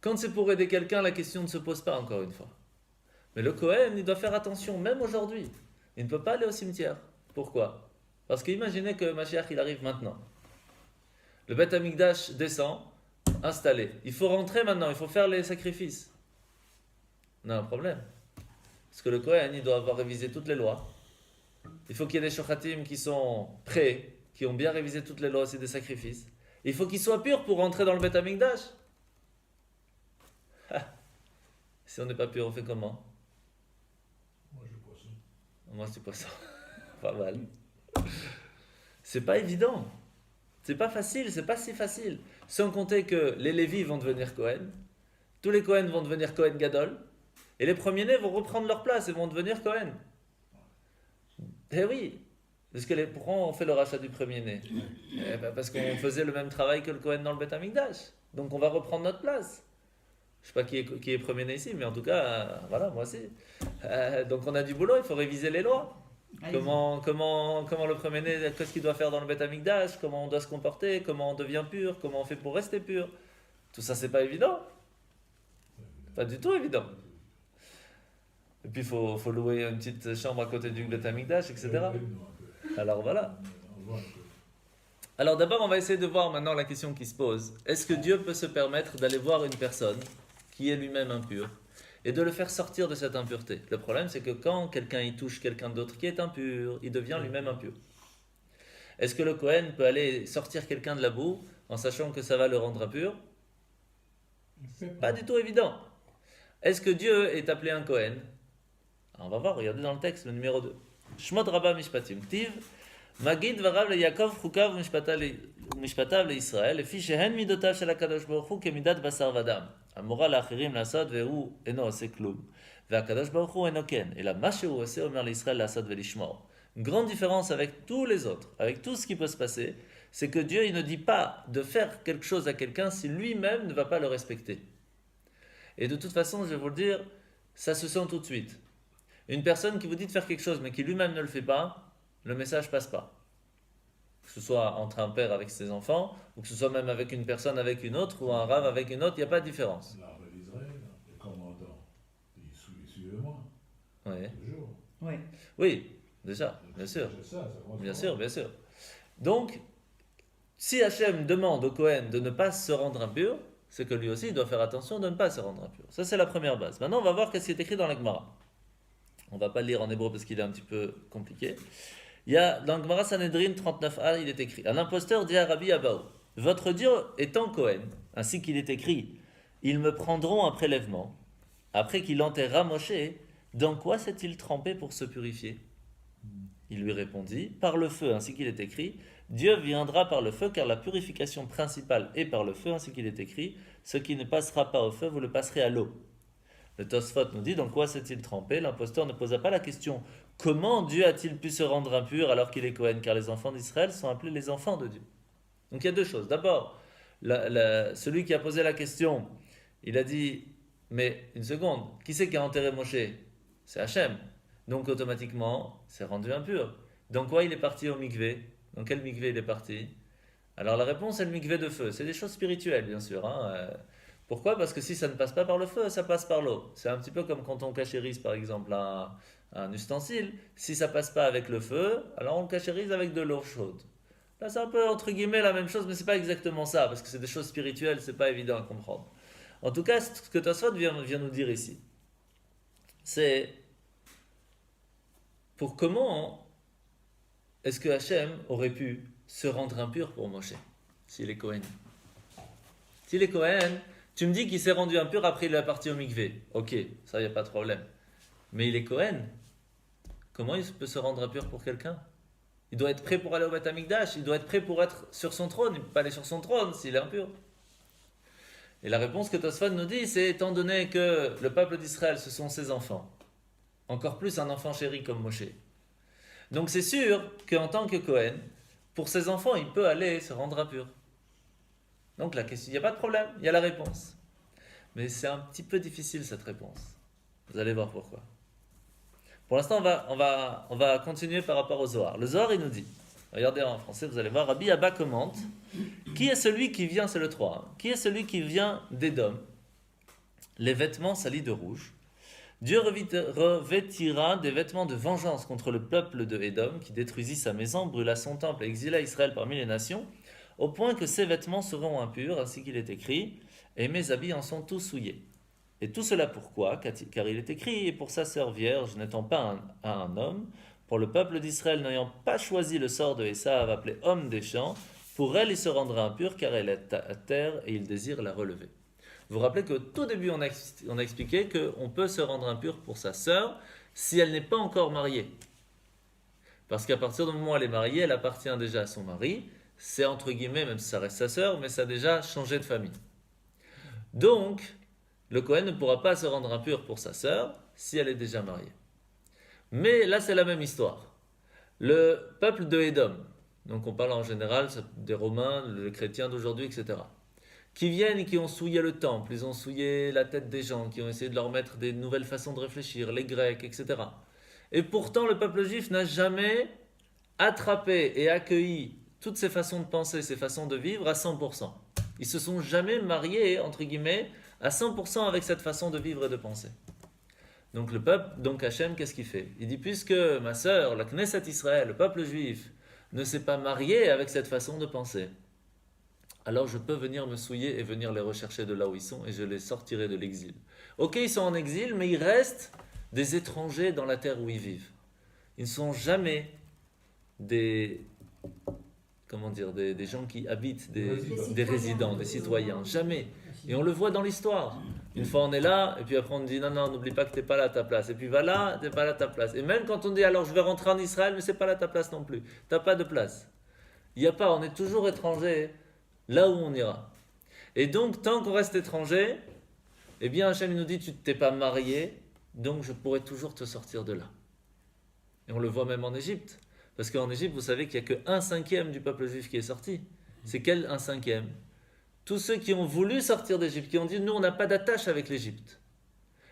Quand c'est pour aider quelqu'un, la question ne se pose pas encore une fois. Mais le Kohen, il doit faire attention, même aujourd'hui. Il ne peut pas aller au cimetière. Pourquoi? Parce qu'imaginez que Mashiach, il arrive maintenant. Le Beth Amikdash descend, installé. Il faut rentrer maintenant, il faut faire les sacrifices. On a un problème. Parce que le Kohen, il doit avoir révisé toutes les lois. Il faut qu'il y ait des shochatim qui sont prêts, qui ont bien révisé toutes les lois aussi des sacrifices. Il faut qu'ils soient purs pour rentrer dans le Beth Amikdash. Si on n'est pas pur, on fait comment? Moi, je bois ça. Moi, c'est poisson. Pas mal. C'est pas évident. C'est pas facile, c'est pas si facile. Sans compter que les Lévis vont devenir Kohen, tous les Kohen vont devenir Kohen Gadol, et les premiers-nés vont reprendre leur place et vont devenir Kohen. Eh oui, parce que pourquoi on fait le rachat du premier-né? Parce qu'on faisait le même travail que le Kohen dans le Beth Amikdash. Donc on va reprendre notre place. Je ne sais pas qui est premier-né ici, mais en tout cas, voilà, moi aussi. Donc on a du boulot, il faut réviser les lois. Comment le premier-né, qu'est-ce qu'il doit faire dans le Beth Amikdash, comment on doit se comporter, comment on devient pur, comment on fait pour rester pur. Tout ça, c'est pas évident. Pas du tout évident. Et puis il faut louer une petite chambre à côté du Beth Amikdash, etc. Alors voilà. Alors d'abord, on va essayer de voir maintenant la question qui se pose. Est-ce que Dieu peut se permettre d'aller voir une personne qui est lui-même impur et de le faire sortir de cette impureté? Le problème, c'est que quand quelqu'un y touche quelqu'un d'autre qui est impur, il devient lui-même impur. Est-ce que le Kohen peut aller sortir quelqu'un de la boue en sachant que ça va le rendre impur? Pas du tout évident. Est-ce que Dieu est appelé un Kohen? On va voir, regardez dans le texte, le numéro 2. Shmot Rabba Mishpatim Ktiv Magid varav le Yaakov chukav mishpatav le Israël lefi shehen midotav shel HaKadosh Baruch Hu kemidat basar vadam amora לאחרים לעשות והוא אינו עושה כלום והקדוש ברוך הוא אינו כן אלא מה שהוא עושה אומר לישראל לעשות ולשמור. Une grande différence avec tous les autres, avec tout ce qui peut se passer, c'est que Dieu il ne dit pas de faire quelque chose à quelqu'un si lui-même ne va pas le respecter. Et de toute façon, je vais vous le dire, ça se sent tout de suite. Une personne qui vous dit de faire quelque chose mais qui lui-même ne le fait pas, le message passe pas. Que ce soit entre un père avec ses enfants, ou que ce soit même avec une personne avec une autre, ou un rave avec une autre, il n'y a pas de différence. L'armée d'Israël, le commandant, il suivait moi, Oui. toujours. Oui. Oui, déjà, bien sûr. C'est ça Bien sûr, bien sûr. Donc, si Hachem demande au Kohen de ne pas se rendre impur, c'est que lui aussi il doit faire attention de ne pas se rendre impur. Ça, c'est la première base. Maintenant, on va voir ce qui est écrit dans la Gemara. On ne va pas le lire en hébreu parce qu'il est un petit peu compliqué. Il y a dans Gemara Sanhedrin 39a, il est écrit: un imposteur dit à Rabbi Abaou, votre Dieu étant Kohen, ainsi qu'il est écrit, ils me prendront un prélèvement, après qu'il enterra Moshe, dans quoi s'est-il trempé pour se purifier? Il lui répondit, par le feu, ainsi qu'il est écrit, Dieu viendra par le feu, car la purification principale est par le feu, ainsi qu'il est écrit, ce qui ne passera pas au feu, vous le passerez à l'eau. Le Tosfot nous dit, dans quoi s'est-il trempé? L'imposteur ne posa pas la question, comment Dieu a-t-il pu se rendre impur alors qu'il est Cohen? Car les enfants d'Israël sont appelés les enfants de Dieu. Donc il y a deux choses. D'abord, celui qui a posé la question, il a dit, mais une seconde, qui c'est qui a enterré Moshe? C'est Hachem. Donc automatiquement, c'est rendu impur. Dans quoi il est parti au mikvé? Dans quel mikvé il est parti? Alors la réponse est le mikvé de feu. C'est des choses spirituelles, bien sûr. Pourquoi? Parce que si ça ne passe pas par le feu, ça passe par l'eau. C'est un petit peu comme quand on cachérise, par exemple, un ustensile. Si ça passe pas avec le feu, alors on le cachérise avec de l'eau chaude. Là, c'est un peu, entre guillemets, la même chose, mais c'est pas exactement ça, parce que c'est des choses spirituelles, c'est pas évident à comprendre. En tout cas, ce que Tosfot vient nous dire ici, c'est pour comment est-ce que Hachem aurait pu se rendre impur pour Moshe, s'il est Cohen. S'il est Cohen, tu me dis qu'il s'est rendu impur après il est parti au mikvé. Ok, ça, il n'y a pas de problème. Mais il est Cohen. Comment il peut se rendre impur pour quelqu'un? Il doit être prêt pour aller au Beth Amikdash. Il doit être prêt pour être sur son trône. Il ne peut pas aller sur son trône s'il est impur. Et la réponse que Tosfot nous dit, c'est étant donné que le peuple d'Israël, ce sont ses enfants. Encore plus un enfant chéri comme Moshe. Donc c'est sûr qu'en tant que Cohen, pour ses enfants, il peut aller se rendre impur. Donc la question, il n'y a pas de problème, il y a la réponse. Mais c'est un petit peu difficile cette réponse. Vous allez voir pourquoi. Pour l'instant, on va continuer par rapport au Zohar. Le Zohar, il nous dit, regardez en français, vous allez voir, Rabbi Abba commente, qui est celui qui vient, c'est le 3, qui est celui qui vient d'Édom, les vêtements salis de rouge. Dieu revêtira des vêtements de vengeance contre le peuple de Édom, qui détruisit sa maison, brûla son temple et exila Israël parmi les nations, au point que ses vêtements seront impurs, ainsi qu'il est écrit, et mes habits en sont tous souillés. Et tout cela pourquoi? Car il est écrit, et pour sa sœur vierge, n'étant pas un homme, pour le peuple d'Israël n'ayant pas choisi le sort de Esav, appelé homme des champs, pour elle il se rendra impur, car elle est à terre, et il désire la relever. Vous vous rappelez qu'au tout début, on a expliqué qu'on peut se rendre impur pour sa sœur si elle n'est pas encore mariée. Parce qu'à partir du moment où elle est mariée, elle appartient déjà à son mari. C'est entre guillemets, même si ça reste sa sœur, mais ça a déjà changé de famille. Donc, le Cohen ne pourra pas se rendre impur pour sa sœur si elle est déjà mariée. Mais là, c'est la même histoire. Le peuple de Édom, donc on parle en général des Romains, les chrétiens d'aujourd'hui, etc., qui viennent et qui ont souillé le temple, ils ont souillé la tête des gens, qui ont essayé de leur mettre des nouvelles façons de réfléchir, les Grecs, etc. Et pourtant, le peuple juif n'a jamais attrapé et accueilli toutes ces façons de penser, ces façons de vivre à 100%. Ils se sont jamais mariés, entre guillemets, à 100% avec cette façon de vivre et de penser. Donc le peuple, donc Hachem, qu'est-ce qu'il fait? Il dit, puisque ma sœur, la Knesset Israël, le peuple juif, ne s'est pas marié avec cette façon de penser, alors je peux venir me souiller et venir les rechercher de là où ils sont et je les sortirai de l'exil. Ok, ils sont en exil, mais ils restent des étrangers dans la terre où ils vivent. Ils ne sont jamais des gens qui habitent, des résidents, des citoyens. Jamais. Et on le voit dans l'histoire. Une fois on est là, et puis après on dit non, n'oublie pas que tu n'es pas là à ta place. Et puis va là, tu n'es pas là à ta place. Et même quand on dit alors je vais rentrer en Israël, mais c'est pas là à ta place non plus. Tu n'as pas de place. Il n'y a pas, on est toujours étranger là où on ira. Et donc, tant qu'on reste étranger, eh bien Hachem nous dit tu ne t'es pas marié, donc je pourrai toujours te sortir de là. Et on le voit même en Égypte. Parce qu'en Égypte, vous savez qu'il n'y a que 1/5 du peuple juif qui est sorti. C'est quel 1/5? Tous ceux qui ont voulu sortir d'Égypte, qui ont dit nous on n'a pas d'attache avec l'Égypte.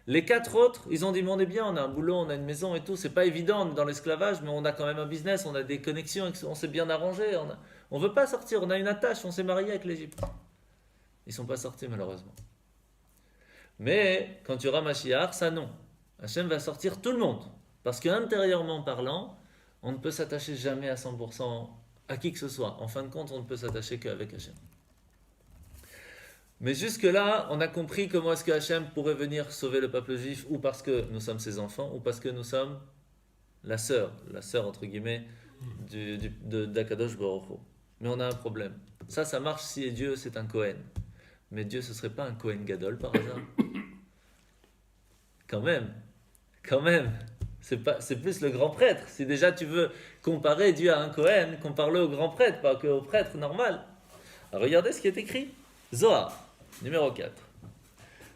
Les 4 autres, ils ont dit mais on est bien, on a un boulot, on a une maison et tout, c'est pas évident, on est dans l'esclavage, mais on a quand même un business, on a des connexions, on s'est bien arrangé, on veut pas sortir, on a une attache, on s'est marié avec l'Égypte. Ils sont pas sortis malheureusement. Mais quand tu auras Mashiach, ça non. Hachem va sortir tout le monde. Parce qu'intérieurement parlant, on ne peut s'attacher jamais à 100% à qui que ce soit. En fin de compte, on ne peut s'attacher qu'avec Hachem. Mais jusque-là, on a compris comment est-ce que Hachem pourrait venir sauver le peuple juif, ou parce que nous sommes ses enfants, ou parce que nous sommes la sœur entre guillemets, d'Akadosh Baruch Hu. Mais on a un problème. Ça marche si Dieu c'est un Kohen. Mais Dieu, ce ne serait pas un Kohen Gadol par hasard. Quand même. C'est plus le grand prêtre. Si déjà tu veux comparer Dieu à un Cohen, compare-le au grand prêtre, pas qu'au prêtre normal. Alors regardez ce qui est écrit. Zohar, numéro 4.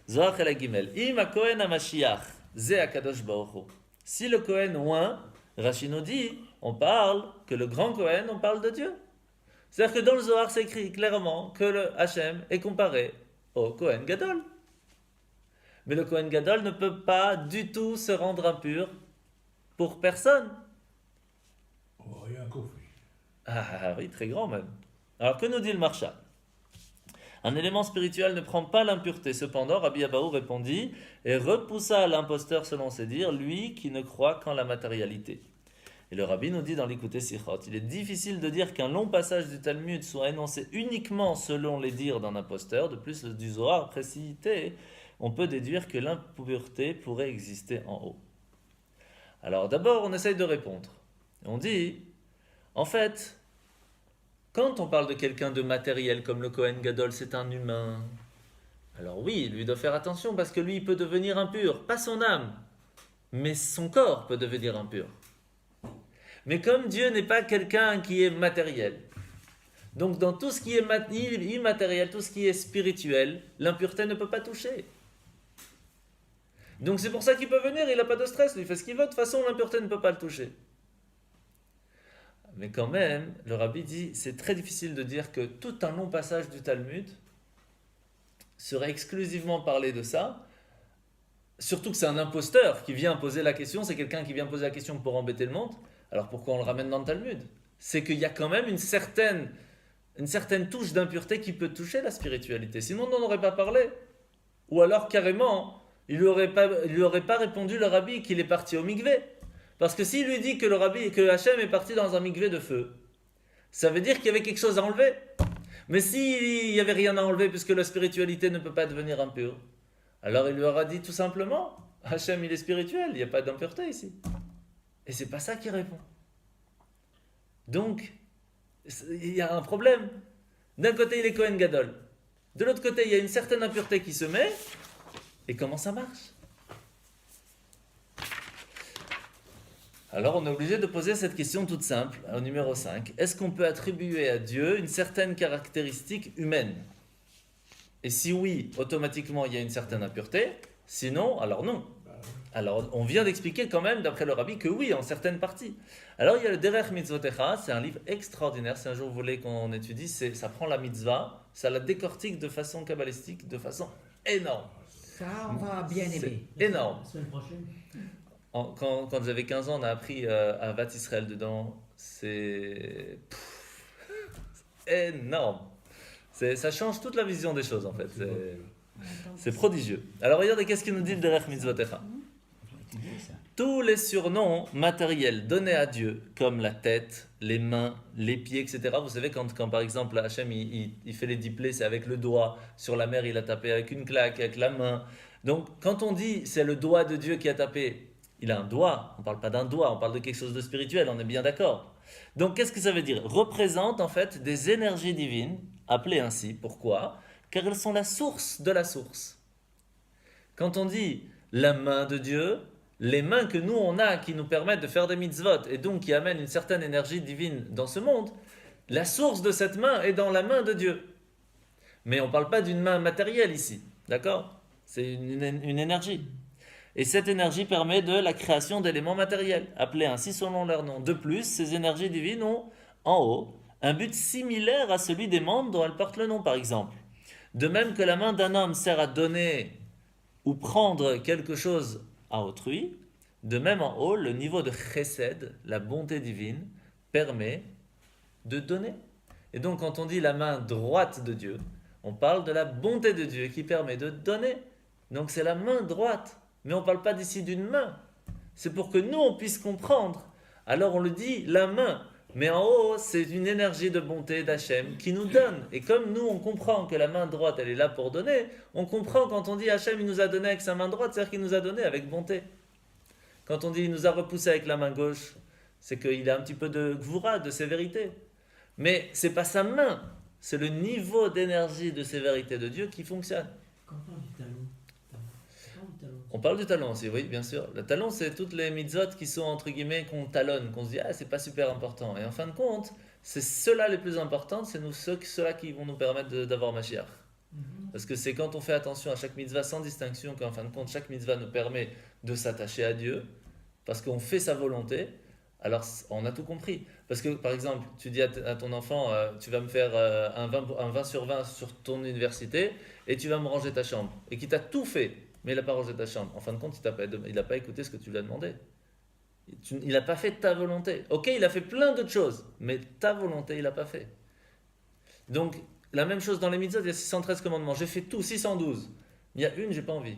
Zohar el Gimel. Im ha-Kohen ha-Mashiach, ze ha-Kadosh Baruch Hu. Si le Cohen oint, Rashi nous dit, on parle que le grand Cohen, on parle de Dieu. C'est-à-dire que dans le Zohar, c'est écrit clairement que le Hachem est comparé au Cohen Gadol. Mais le Cohen Gadol ne peut pas du tout se rendre impur pour personne. Oh, rien qu'au fait. Ah oui, très grand même. Alors que nous dit le Marsha? Un élément spirituel ne prend pas l'impureté. Cependant, Rabbi Abahu répondit et repoussa l'imposteur selon ses dires, lui qui ne croit qu'en la matérialité. Et le Rabbi nous dit dans l'Écouté Sichot, il est difficile de dire qu'un long passage du Talmud soit énoncé uniquement selon les dires d'un imposteur. De plus, du Zohar précité, on peut déduire que l'impureté pourrait exister en haut. Alors d'abord, on essaye de répondre. On dit, en fait, quand on parle de quelqu'un de matériel comme le Kohen Gadol, c'est un humain. Alors oui, il lui doit faire attention parce que lui, il peut devenir impur, pas son âme, mais son corps peut devenir impur. Mais comme Dieu n'est pas quelqu'un qui est matériel, donc dans tout ce qui est immatériel, tout ce qui est spirituel, l'impureté ne peut pas toucher. Donc c'est pour ça qu'il peut venir, il n'a pas de stress, il fait ce qu'il veut, de toute façon l'impureté ne peut pas le toucher. Mais quand même, le Rabbi dit, c'est très difficile de dire que tout un long passage du Talmud serait exclusivement parlé de ça, surtout que c'est un imposteur qui vient poser la question, c'est quelqu'un qui vient poser la question pour embêter le monde. Alors pourquoi on le ramène dans le Talmud? C'est qu'il y a quand même une certaine touche d'impureté qui peut toucher la spiritualité. Sinon on n'en aurait pas parlé. Ou alors carrément, il lui aurait pas répondu le Rabbi qu'il est parti au mikvé. Parce que s'il lui dit que Hachem est parti dans un mikvé de feu, ça veut dire qu'il y avait quelque chose à enlever. Mais s'il n'y avait rien à enlever puisque la spiritualité ne peut pas devenir impure, alors il lui aura dit tout simplement, Hachem il est spirituel, il n'y a pas d'impureté ici. Et c'est pas ça qu'il répond. Donc, il y a un problème. D'un côté, il est Kohen Gadol. De l'autre côté, il y a une certaine impureté qui se met. Et comment ça marche? Alors, on est obligé de poser cette question toute simple, au numéro 5. Est-ce qu'on peut attribuer à Dieu une certaine caractéristique humaine? Et si oui, automatiquement, il y a une certaine impureté. Sinon, alors non. Alors, on vient d'expliquer quand même, d'après le Rabbi, que oui, en certaines parties. Alors, il y a le Derech Mitzvotecha, c'est un livre extraordinaire. Si un jour vous voulez qu'on étudie, ça prend la mitzvah, ça la décortique de façon kabbalistique, de façon énorme. Ça, on va bien aimer. C'est énorme. La semaine prochaine. Quand j'avais 15 ans, on a appris à Vat Israël dedans. C'est énorme. Ça change toute la vision des choses, en fait. C'est prodigieux. Alors, regardez, qu'est-ce qu'il nous dit le Derech Mitzvotecha? Tous les surnoms matériels donnés à Dieu, comme la tête, les mains, les pieds, etc. Vous savez, quand par exemple Hachem il fait les 10 plaies, c'est avec le doigt. Sur la mer, il a tapé avec une claque, avec la main. Donc, quand on dit c'est le doigt de Dieu qui a tapé, il a un doigt. On ne parle pas d'un doigt, on parle de quelque chose de spirituel, on est bien d'accord. Donc, qu'est-ce que ça veut dire? Représente en fait des énergies divines, appelées ainsi. Pourquoi? Car elles sont la source de la source. Quand on dit la main de Dieu, les mains que nous on a qui nous permettent de faire des mitzvot et donc qui amènent une certaine énergie divine dans ce monde, la source de cette main est dans la main de Dieu. Mais on ne parle pas d'une main matérielle ici, d'accord? C'est une énergie. Et cette énergie permet de la création d'éléments matériels, appelés ainsi selon leur nom. De plus, ces énergies divines ont, en haut, un but similaire à celui des membres dont elles portent le nom, par exemple. De même que la main d'un homme sert à donner ou prendre quelque chose à autrui, de même en haut, le niveau de chesed, la bonté divine, permet de donner. Et donc quand on dit la main droite de Dieu, on parle de la bonté de Dieu qui permet de donner. Donc c'est la main droite, mais on ne parle pas d'ici d'une main. C'est pour que nous on puisse comprendre. Alors on le dit la main, mais en haut c'est une énergie de bonté d'Hachem qui nous donne. Et comme nous on comprend que la main droite elle est là pour donner, on comprend quand on dit Hachem il nous a donné avec sa main droite, c'est-à-dire qu'il nous a donné avec bonté. Quand on dit il nous a repoussé avec la main gauche, c'est qu'il a un petit peu de gvoura, de sévérité. Mais c'est pas sa main, c'est le niveau d'énergie de sévérité de Dieu qui fonctionne. Quand on parle du talon, c'est pas du talon. On parle du talon aussi, oui, bien sûr. Le talon, c'est toutes les mitzvot qui sont, entre guillemets, qu'on talonne, qu'on se dit, ah, c'est pas super important. Et en fin de compte, c'est ceux-là les plus importants, c'est ceux-là qui vont nous permettre d'avoir Mashiach. Parce que c'est quand on fait attention à chaque mitzvah sans distinction qu'en fin de compte, chaque mitzvah nous permet de s'attacher à Dieu, parce qu'on fait sa volonté, alors on a tout compris. Parce que, par exemple, tu dis à ton enfant, tu vas me faire un 20 sur 20 sur ton université, et tu vas me ranger ta chambre. Et qui t'a tout fait, mais il n'a pas rangé ta chambre. En fin de compte, il n'a pas écouté ce que tu lui as demandé. Il n'a pas fait ta volonté. Ok, il a fait plein d'autres choses, mais ta volonté, il n'a pas fait. Donc, la même chose dans les mitzvot, il y a 613 commandements. J'ai fait tout, 612. Il y a une, j'ai pas envie.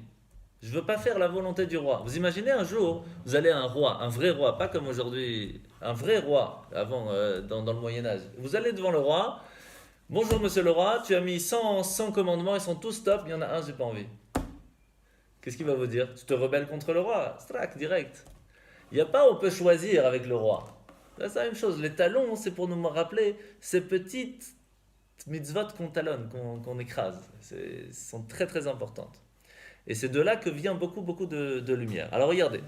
Je veux pas faire la volonté du roi. Vous imaginez un jour, vous allez à un roi, un vrai roi, pas comme aujourd'hui, un vrai roi, avant, dans le Moyen-Âge. Vous allez devant le roi. Bonjour monsieur le roi, tu as mis 100 commandements, ils sont tous top, il y en a un, j'ai pas envie. Qu'est-ce qu'il va vous dire? Tu te rebelles contre le roi? Strac, direct. Il n'y a pas on peut choisir avec le roi. C'est la même chose. Les talons, c'est pour nous rappeler ces petites mitzvot qu'on talonne, qu'on écrase. Sont très très importantes. Et c'est de là que vient beaucoup de lumière. Alors regardez.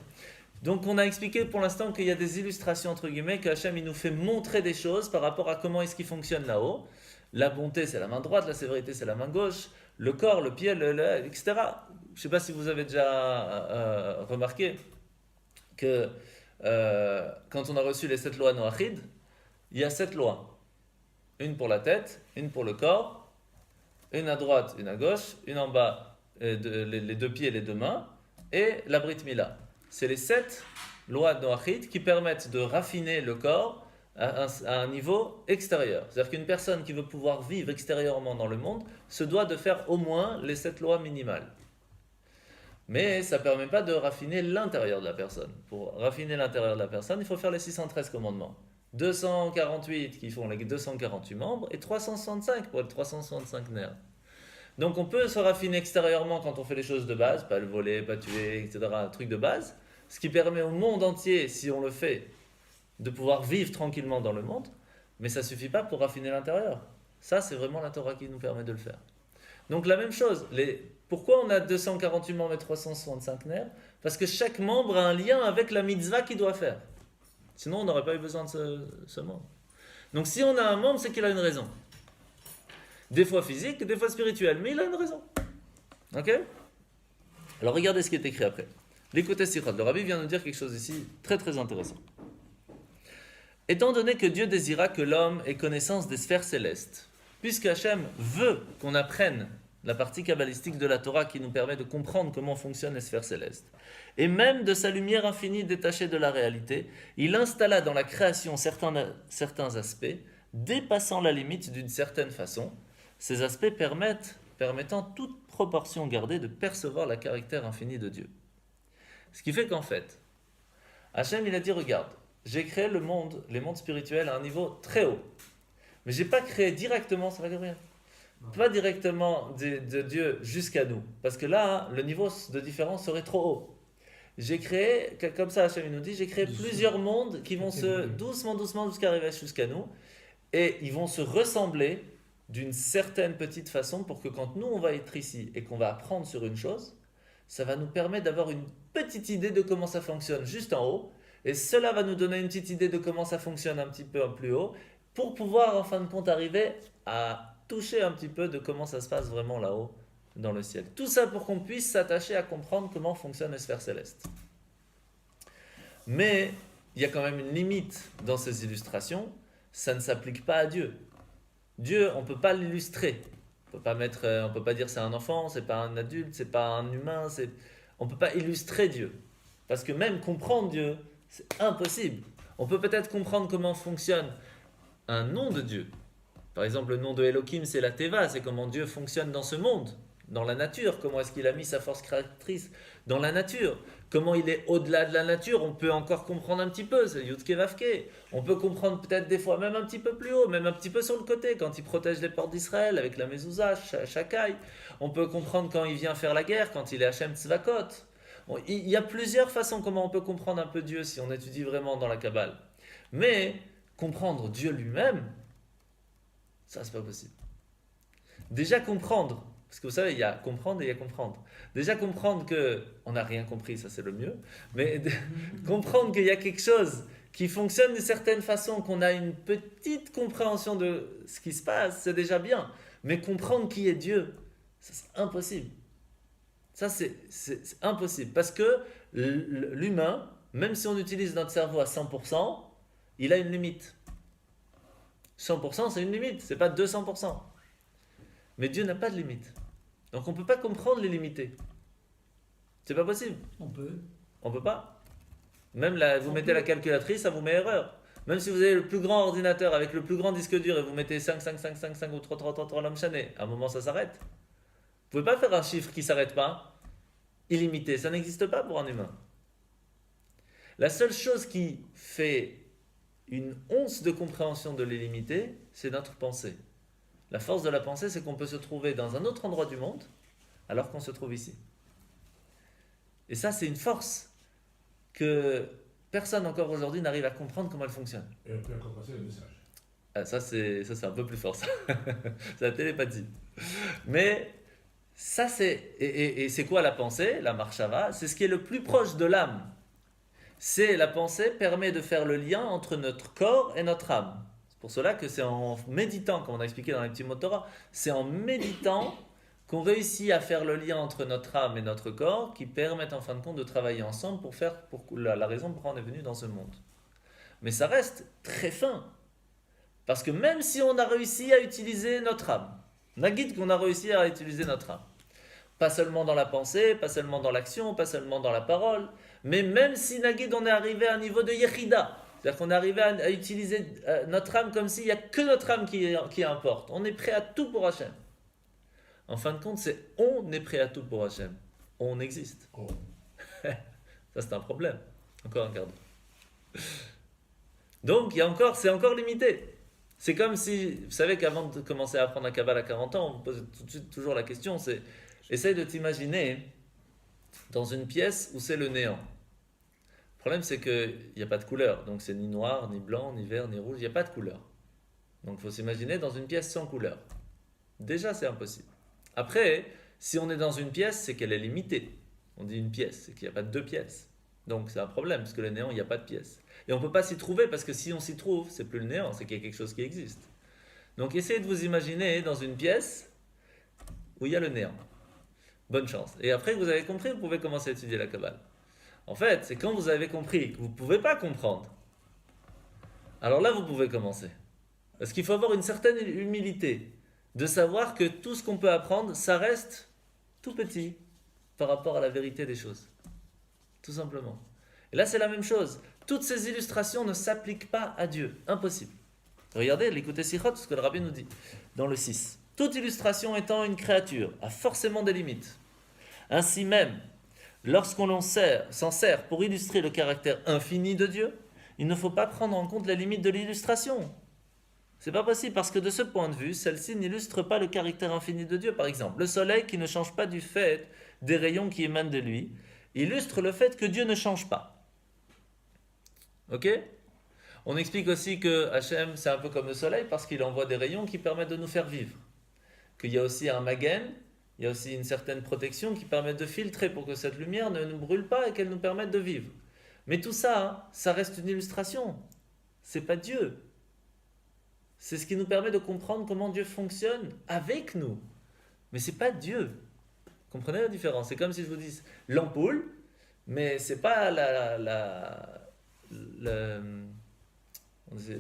Donc on a expliqué pour l'instant qu'il y a des illustrations entre guillemets, que Hachem il nous fait montrer des choses par rapport à comment est-ce qu'il fonctionne là-haut. La bonté c'est la main droite, la sévérité c'est la main gauche, le corps, le pied, etc. Je ne sais pas si vous avez déjà remarqué que quand on a reçu les 7 lois Noachid, il y a 7 lois. Une pour la tête, une pour le corps, une à droite, une à gauche, une en bas, les 2 pieds et les 2 mains, et la Brit Mila. C'est les 7 lois Noachid qui permettent de raffiner le corps à un niveau extérieur. C'est-à-dire qu'une personne qui veut pouvoir vivre extérieurement dans le monde se doit de faire au moins les 7 lois minimales. Mais ça ne permet pas de raffiner l'intérieur de la personne. Pour raffiner l'intérieur de la personne, il faut faire les 613 commandements. 248 qui font les 248 membres et 365 pour les 365 nerfs. Donc on peut se raffiner extérieurement quand on fait les choses de base, pas le voler, pas tuer, etc. Un truc de base. Ce qui permet au monde entier, si on le fait, de pouvoir vivre tranquillement dans le monde. Mais ça ne suffit pas pour raffiner l'intérieur. Ça, c'est vraiment la Torah qui nous permet de le faire. Donc la même chose, pourquoi on a 248 membres et 365 nerfs? Parce que chaque membre a un lien avec la mitzvah qu'il doit faire. Sinon, on n'aurait pas eu besoin de ce membre. Donc si on a un membre, c'est qu'il a une raison. Des fois physique, des fois spirituelle, mais il a une raison. Ok? Alors regardez ce qui est écrit après. L'écoutez Sichot. Le Rabbi vient nous dire quelque chose ici très très intéressant. Étant donné que Dieu désira que l'homme ait connaissance des sphères célestes, puisque Hachem veut qu'on apprenne la partie kabbalistique de la Torah qui nous permet de comprendre comment fonctionnent les sphères célestes, et même de sa lumière infinie détachée de la réalité, il installa dans la création certains aspects dépassant la limite d'une certaine façon. Ces aspects permettant toute proportion gardée de percevoir le caractère infini de Dieu. Ce qui fait qu'en fait, Hachem il a dit, regarde, j'ai créé les mondes spirituels à un niveau très haut. Mais je n'ai pas créé directement, ça va Gabriel? Pas directement de Dieu jusqu'à nous. Parce que là, le niveau de différence serait trop haut. J'ai créé, comme ça Hachem nous dit, j'ai créé plusieurs mondes qui vont se doucement jusqu'à arriver jusqu'à nous. Et ils vont se ressembler d'une certaine petite façon pour que quand nous on va être ici et qu'on va apprendre sur une chose, ça va nous permettre d'avoir une petite idée de comment ça fonctionne juste en haut. Et cela va nous donner une petite idée de comment ça fonctionne un petit peu plus haut pour pouvoir en fin de compte arriver à toucher un petit peu de comment ça se passe vraiment là-haut dans le ciel. Tout ça pour qu'on puisse s'attacher à comprendre comment fonctionnent les sphères célestes. Mais il y a quand même une limite dans ces illustrations, ça ne s'applique pas à Dieu. Dieu, on ne peut pas l'illustrer. On ne peut pas dire c'est un enfant, c'est pas un adulte, c'est pas un humain, on ne peut pas illustrer Dieu. Parce que même comprendre Dieu, c'est impossible. On peut peut-être comprendre comment fonctionne un nom de Dieu. Par exemple, le nom de Elohim, c'est la Teva, c'est comment Dieu fonctionne dans ce monde, dans la nature, comment est-ce qu'il a mis sa force créatrice dans la nature, comment il est au-delà de la nature, on peut encore comprendre un petit peu, c'est Yudke Vavke. On peut comprendre peut-être des fois même un petit peu plus haut, même un petit peu sur le côté, quand il protège les portes d'Israël avec la Mezouza, Shakai. On peut comprendre quand il vient faire la guerre, quand il est Hachem Tzvakot. Il y a plusieurs façons comment on peut comprendre un peu Dieu si on étudie vraiment dans la Kabbale. Mais comprendre Dieu lui-même, ça c'est pas possible. Déjà comprendre Parce que vous savez, il y a comprendre et il y a comprendre. Déjà, comprendre qu'on n'a rien compris, ça c'est le mieux. Mais comprendre qu'il y a quelque chose qui fonctionne d'une certaine façon, qu'on a une petite compréhension de ce qui se passe, c'est déjà bien. Mais comprendre qui est Dieu, ça, c'est impossible. Ça, c'est impossible. Parce que l'humain, même si on utilise notre cerveau à 100%, il a une limite. 100%, c'est une limite, c'est pas 200%. Mais Dieu n'a pas de limite. Donc on ne peut pas comprendre les limités. C'est pas possible. On peut. On peut pas. Même là, vous mettez la calculatrice, ça vous met erreur. Même si vous avez le plus grand ordinateur avec le plus grand disque dur et vous mettez 5, 5, 5, 5, 5 ou 3, 3, 3, 3 l'homme chané, à un moment ça s'arrête. Vous pouvez pas faire un chiffre qui s'arrête pas, illimité. Ça n'existe pas pour un humain. La seule chose qui fait une once de compréhension de l'illimité, c'est notre pensée. La force de la pensée, c'est qu'on peut se trouver dans un autre endroit du monde alors qu'on se trouve ici. Et ça, c'est une force que personne encore aujourd'hui n'arrive à comprendre comment elle fonctionne. Et on peut encore passer le message. Ah, ça, c'est un peu plus fort, ça. C'est la télépathie. Mais ça, c'est... Et c'est quoi la pensée, la marshava? C'est ce qui est le plus proche de l'âme. C'est la pensée permet de faire le lien entre notre corps et notre âme. C'est pour cela que c'est en méditant, comme on a expliqué dans les petits mots de Torah, c'est en méditant qu'on réussit à faire le lien entre notre âme et notre corps qui permettent en fin de compte de travailler ensemble pour faire la raison pour laquelle on est venu dans ce monde. Mais ça reste très fin. Parce que même si on a réussi à utiliser notre âme, Nagid qu'on a réussi à utiliser notre âme, pas seulement dans la pensée, pas seulement dans l'action, pas seulement dans la parole, mais même si Nagid on est arrivé à un niveau de Yechida, c'est-à-dire qu'on est arrivé à utiliser notre âme comme s'il n'y a que notre âme qui importe, on est prêt à tout pour Hachem. En fin de compte, c'est on est prêt à tout pour Hachem. On existe. Oh. Ça, c'est un problème. Encore un quart d'heure. Donc, c'est encore limité. C'est comme si, vous savez qu'avant de commencer à apprendre la Kabbalah à 40 ans, on vous pose tout de suite toujours la question, c'est, essaye de t'imaginer dans une pièce où c'est le néant. Le problème, c'est qu'il n'y a pas de couleur. Donc, c'est ni noir, ni blanc, ni vert, ni rouge. Il n'y a pas de couleur. Donc, il faut s'imaginer dans une pièce sans couleur. Déjà, c'est impossible. Après, si on est dans une pièce, c'est qu'elle est limitée. On dit une pièce, c'est qu'il n'y a pas deux pièces. Donc c'est un problème, parce que le néant, il n'y a pas de pièce. Et on ne peut pas s'y trouver, parce que si on s'y trouve, c'est plus le néant, c'est qu'il y a quelque chose qui existe. Donc essayez de vous imaginer dans une pièce où il y a le néant. Bonne chance. Et après que vous avez compris, vous pouvez commencer à étudier la Kabbale. En fait, c'est quand vous avez compris que vous ne pouvez pas comprendre, alors là, vous pouvez commencer. Parce qu'il faut avoir une certaine humilité de savoir que tout ce qu'on peut apprendre, ça reste tout petit par rapport à la vérité des choses. Tout simplement. Et là, c'est la même chose. Toutes ces illustrations ne s'appliquent pas à Dieu. Impossible. Regardez, l'écoutez Sichot, ce que le rabbi nous dit dans le 6. Toute illustration étant une créature a forcément des limites. Ainsi même, lorsqu'on s'en sert pour illustrer le caractère infini de Dieu, il ne faut pas prendre en compte les limites de l'illustration. C'est pas possible parce que de ce point de vue, celle-ci n'illustre pas le caractère infini de Dieu. Par exemple, le soleil qui ne change pas du fait des rayons qui émanent de lui, illustre le fait que Dieu ne change pas. Ok? On explique aussi que Hachem, c'est un peu comme le soleil parce qu'il envoie des rayons qui permettent de nous faire vivre. Qu'il y a aussi un magen, il y a aussi une certaine protection qui permet de filtrer pour que cette lumière ne nous brûle pas et qu'elle nous permette de vivre. Mais tout ça, ça reste une illustration. C'est pas Dieu. C'est ce qui nous permet de comprendre comment Dieu fonctionne avec nous. Mais c'est pas Dieu. Comprenez la différence? C'est comme si je vous dise l'ampoule, mais c'est pas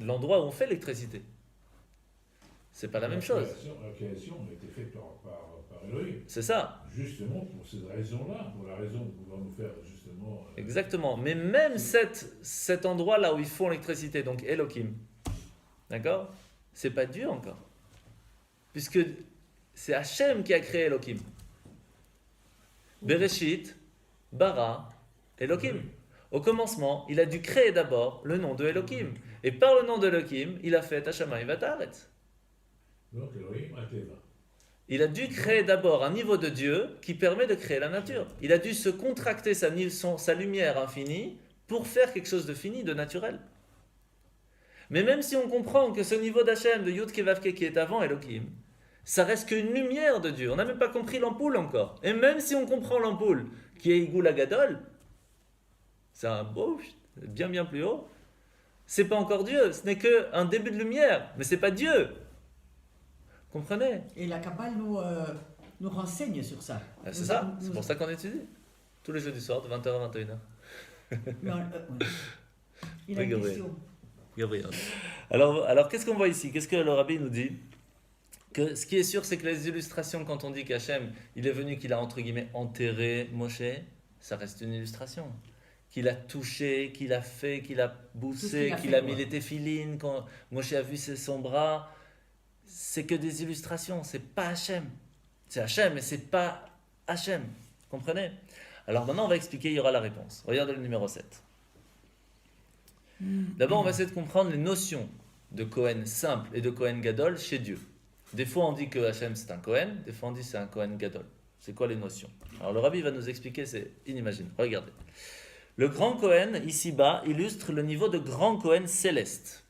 l'endroit où on fait l'électricité. C'est pas la même chose. La création a été faite par Elohim. C'est ça. Justement pour cette raison-là, pour la raison de pouvoir nous faire justement... Exactement. Mais même cet endroit-là où ils font l'électricité, donc Elohim, d'accord? C'est pas Dieu encore. Puisque c'est Hachem qui a créé Elohim. Bereshit, Bara, Elohim. Au commencement, il a dû créer d'abord le nom de Elohim. Et par le nom de Elohim, il a fait Hashamayim Vataretz. Donc Elohim a Teva. Il a dû créer d'abord un niveau de Dieu qui permet de créer la nature. Il a dû se contracter sa lumière infinie pour faire quelque chose de fini, de naturel. Mais même si on comprend que ce niveau d'Hachem, de Yud Kevavke qui est avant Elohim, Ça reste qu'une lumière de Dieu. On n'a même pas compris l'ampoule encore. Et même si on comprend l'ampoule, qui est Igoul Agadol, c'est un beau, bien bien plus haut, c'est pas encore Dieu. Ce n'est qu'un début de lumière, mais c'est pas Dieu. Comprenez? Et la Kabbale nous renseigne sur ça. C'est ça, c'est pour ça qu'on étudie. Tous les jeudis soirs, de 20h à 21h. Ouais. Il a Oui, une Gabriel. question. Gabriel. Alors qu'est-ce qu'on voit ici? Qu'est-ce que le rabbi nous dit? Que ce qui est sûr, c'est que les illustrations, quand on dit qu'Hachem, il est venu, qu'il a entre guillemets enterré Moshe, ça reste une illustration. Qu'il a touché, qu'il a fait, qu'il a boussé, qu'il a mis les téphilines, quand Moshe a vu son bras, c'est que des illustrations, c'est pas Hachem. C'est Hachem, mais c'est pas Hachem. Comprenez? Alors maintenant, on va expliquer, il y aura la réponse. Regardez le numéro 7. D'abord, on va essayer de comprendre les notions de Kohen simple et de Kohen Gadol chez Dieu. Des fois, on dit que Hachem c'est un Kohen, des fois, on dit que c'est un Kohen Gadol. C'est quoi les notions? Alors, le rabbi va nous expliquer, c'est inimaginable. Regardez. Le grand Kohen, ici-bas, illustre le niveau de grand Kohen céleste.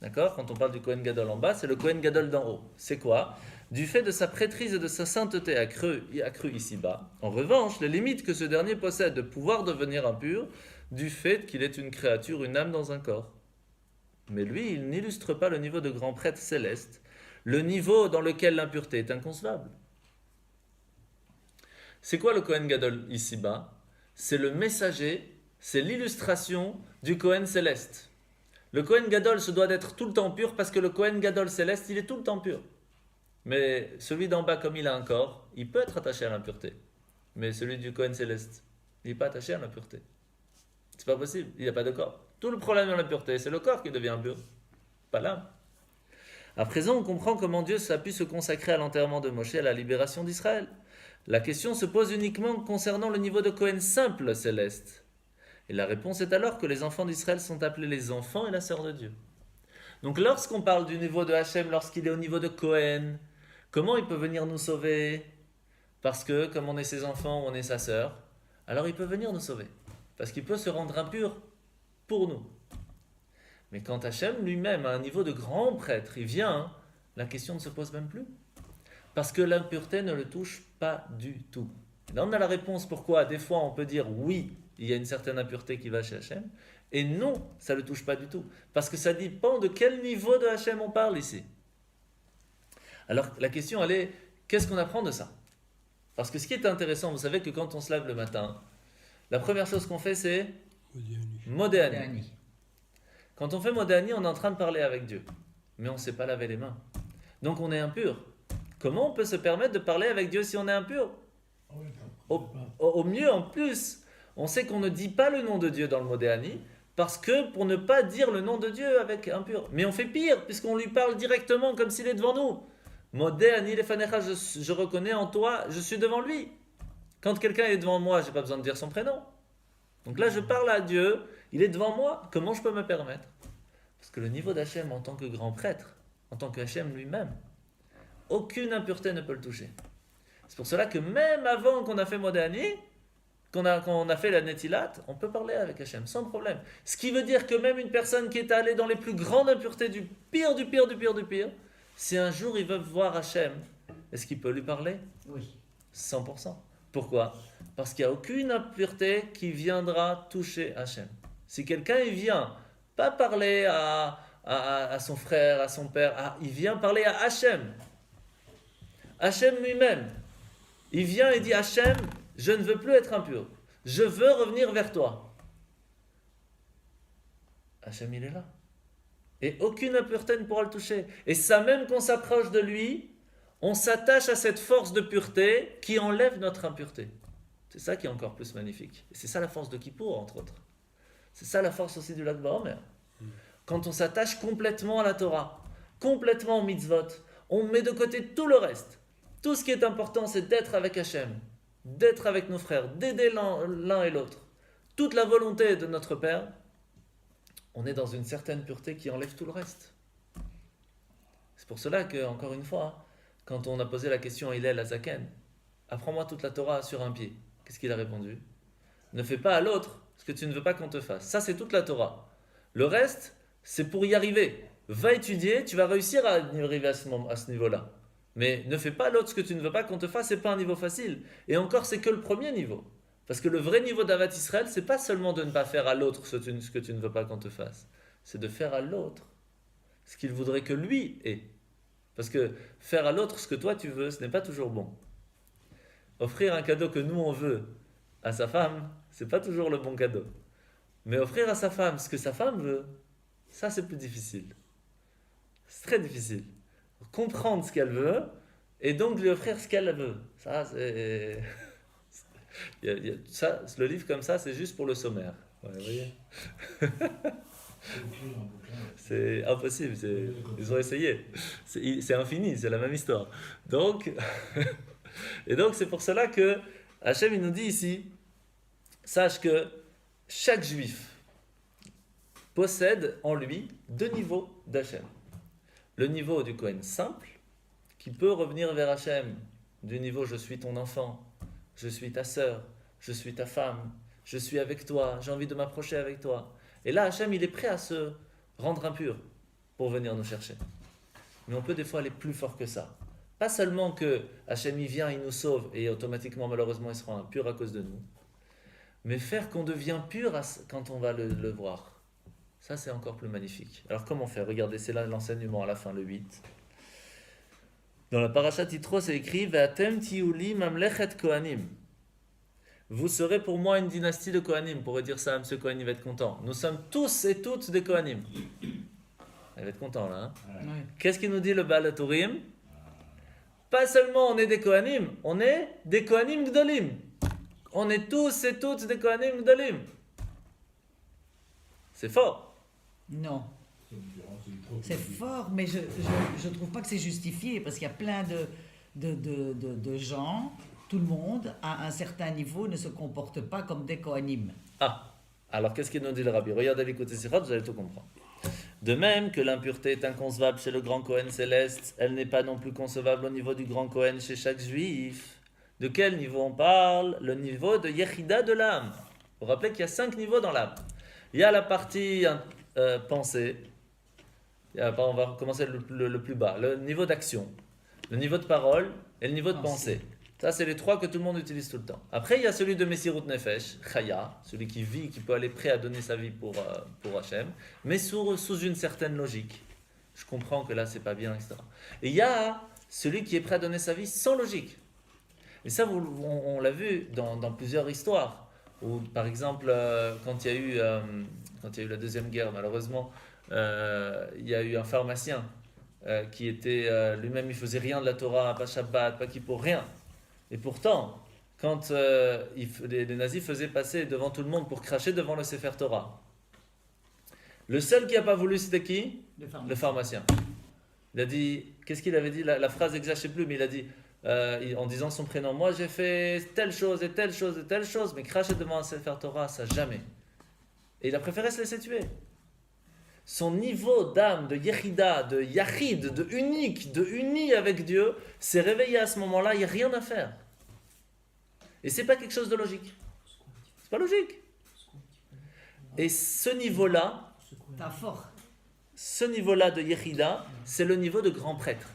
D'accord? Quand on parle du Kohen Gadol en bas, c'est le Kohen Gadol d'en haut. C'est quoi? Du fait de sa prêtrise et de sa sainteté accrue ici-bas. En revanche, les limites que ce dernier possède de pouvoir devenir impur, du fait qu'il est une créature, une âme dans un corps. Mais lui, il n'illustre pas le niveau de grand prêtre céleste, le niveau dans lequel l'impureté est inconcevable. C'est quoi le Kohen Gadol ici-bas? C'est le messager, c'est l'illustration du Kohen céleste. Le Kohen Gadol se doit d'être tout le temps pur parce que le Kohen Gadol céleste, il est tout le temps pur. Mais celui d'en bas, comme il a un corps, il peut être attaché à l'impureté. Mais celui du Kohen céleste, il n'est pas attaché à l'impureté. C'est pas possible, il n'y a pas de corps. Tout le problème de l'impureté, c'est le corps qui devient impur, pas l'âme. À présent, on comprend comment Dieu a pu se consacrer à l'enterrement de Moshe et à la libération d'Israël. La question se pose uniquement concernant le niveau de Kohen simple céleste. Et la réponse est alors que les enfants d'Israël sont appelés les enfants et la sœur de Dieu. Donc lorsqu'on parle du niveau de Hachem, lorsqu'il est au niveau de Kohen, comment il peut venir nous sauver? Parce que comme on est ses enfants, on est sa sœur, alors il peut venir nous sauver. Parce qu'il peut se rendre impur pour nous. Mais quand Hachem lui-même, à un niveau de grand prêtre, il vient, la question ne se pose même plus. Parce que l'impureté ne le touche pas du tout. Et là, on a la réponse pourquoi, des fois, on peut dire oui, il y a une certaine impureté qui va chez Hachem, et non, ça ne le touche pas du tout. Parce que ça dépend de quel niveau de Hachem on parle ici. Alors, la question, elle est, qu'est-ce qu'on apprend de ça? Parce que ce qui est intéressant, vous savez que quand on se lève le matin, la première chose qu'on fait, c'est Modéani. Dernier. Quand on fait Modéani, on est en train de parler avec Dieu. Mais on ne sait pas laver les mains. Donc on est impur. Comment on peut se permettre de parler avec Dieu si on est impur? Au mieux, en plus, on sait qu'on ne dit pas le nom de Dieu dans le Modéani, parce que pour ne pas dire le nom de Dieu avec impur. Mais on fait pire, puisqu'on lui parle directement comme s'il est devant nous. Modéani lefanecha, je reconnais en toi, je suis devant lui. Quand quelqu'un est devant moi, je n'ai pas besoin de dire son prénom. Donc là, je parle à Dieu, il est devant moi. Comment je peux me permettre? Parce que le niveau d'Hachem en tant que grand prêtre, en tant que Hachem lui-même, aucune impureté ne peut le toucher. C'est pour cela que même avant qu'on a fait Modéani, qu'on a fait la Netilat, on peut parler avec Hachem sans problème. Ce qui veut dire que même une personne qui est allée dans les plus grandes impuretés du pire, si un jour il veut voir Hachem, est-ce qu'il peut lui parler? Oui. 100%. Pourquoi? Parce qu'il n'y a aucune impureté qui viendra toucher Hachem. Si quelqu'un il vient, pas parler à son frère, à son père, il vient parler à Hachem. Hachem lui-même, il vient et dit Hachem, je ne veux plus être impur, je veux revenir vers toi. Hachem il est là. Et aucune impureté ne pourra le toucher. Et ça même qu'on s'approche de lui, on s'attache à cette force de pureté qui enlève notre impureté. C'est ça qui est encore plus magnifique. Et c'est ça la force de Kippour, entre autres. C'est ça la force aussi du Lag BaOmer. Quand on s'attache complètement à la Torah, complètement au mitzvot, on met de côté tout le reste. Tout ce qui est important, c'est d'être avec Hachem, d'être avec nos frères, d'aider l'un et l'autre. Toute la volonté de notre Père, on est dans une certaine pureté qui enlève tout le reste. C'est pour cela que, encore une fois, quand on a posé la question à Hillel Azaken, apprends-moi toute la Torah sur un pied. Qu'est-ce qu'il a répondu? Ne fais pas à l'autre ce que tu ne veux pas qu'on te fasse. Ça, c'est toute la Torah. Le reste, c'est pour y arriver. Va étudier, tu vas réussir à arriver à ce niveau-là. Mais ne fais pas à l'autre ce que tu ne veux pas qu'on te fasse, c'est pas un niveau facile. Et encore, c'est que le premier niveau. Parce que le vrai niveau d'Avat Israël, c'est pas seulement de ne pas faire à l'autre ce que tu ne veux pas qu'on te fasse. C'est de faire à l'autre ce qu'il voudrait que lui ait. Parce que faire à l'autre ce que toi tu veux, ce n'est pas toujours bon. Offrir un cadeau que nous on veut à sa femme, c'est pas toujours le bon cadeau. Mais offrir à sa femme ce que sa femme veut, ça c'est plus difficile. C'est très difficile. Comprendre ce qu'elle veut et donc lui offrir ce qu'elle veut. Ça, c'est. Ça, le livre comme ça, c'est juste pour le sommaire. Ouais, vous voyez. C'est impossible. Ils ont essayé. C'est infini, c'est la même histoire. Donc, et donc c'est pour cela que Hachem il nous dit ici, sache que chaque juif possède en lui deux niveaux d'Hachem. Le niveau du Kohen simple, qui peut revenir vers Hachem, du niveau je suis ton enfant, je suis ta sœur, je suis ta femme, je suis avec toi, j'ai envie de m'approcher avec toi. Et là, Hachem, il est prêt à se rendre impur pour venir nous chercher. Mais on peut des fois aller plus fort que ça. Pas seulement que Hachem, il vient, il nous sauve, et automatiquement, malheureusement, il sera impur à cause de nous. Mais faire qu'on devient pur quand on va le voir. Ça, c'est encore plus magnifique. Alors, comment faire? Regardez, c'est là l'enseignement à la fin, le 8. Dans la parashat Yitro, c'est écrit « Ve'atem tiuli mamlechet kohanim » Vous serez pour moi une dynastie de Kohanim. Pourrait dire ça à M. Kohen, il va être content. Nous sommes tous et toutes des Kohanim. Il va être content là. Hein? Ouais. Qu'est-ce qu'il nous dit le Baal HaTurim? Pas seulement on est des Kohanim, on est des Kohanim Gdolim. On est tous et toutes des Kohanim Gdolim. C'est fort. Non. C'est différent, c'est trop C'est compliqué. fort, mais je ne trouve pas que c'est justifié parce qu'il y a plein de gens, tout le monde, à un certain niveau, ne se comporte pas comme des Kohanim. Ah, alors qu'est-ce qu'il nous dit le Rabbi? Regardez l'écoute Sirot, vous allez tout comprendre. De même que l'impureté est inconcevable chez le grand Kohen céleste, elle n'est pas non plus concevable au niveau du grand Kohen chez chaque juif. De quel niveau on parle? Le niveau de Yechida de l'âme. Vous vous rappelez qu'il y a 5 niveaux dans l'âme. Il y a la partie pensée. On va commencer le plus bas. Le niveau d'action, le niveau de parole et le niveau de pensée. Ça, c'est les 3 que tout le monde utilise tout le temps. Après, il y a celui de Messirut Nefesh, Chaya, celui qui vit, qui peut aller prêt à donner sa vie pour Hachem, mais sous une certaine logique. Je comprends que là, c'est pas bien, etc. Et il y a celui qui est prêt à donner sa vie sans logique. Et ça, on l'a vu dans plusieurs histoires. Où, par exemple, quand il y a eu la Deuxième Guerre, malheureusement, il y a eu un pharmacien qui était lui-même, il faisait rien de la Torah, pas Shabbat, pas Kippour, rien. Et pourtant, quand les nazis faisaient passer devant tout le monde pour cracher devant le Sefer Torah, le seul qui n'a pas voulu, c'était qui? Le pharmacien. Il a dit, qu'est-ce qu'il avait dit? La phrase exacte, je ne sais plus, mais il a dit, en disant son prénom, moi j'ai fait telle chose et telle chose et telle chose, mais cracher devant un Sefer Torah, ça jamais. Et il a préféré se laisser tuer. Son niveau d'âme, de Yechida, de Yachid, de unique, de uni avec Dieu, s'est réveillé à ce moment-là, il n'y a rien à faire. Et c'est pas quelque chose de logique. C'est pas logique. Et ce niveau-là, T'as fort. ce niveau-là de Yechida, c'est le niveau de grand prêtre.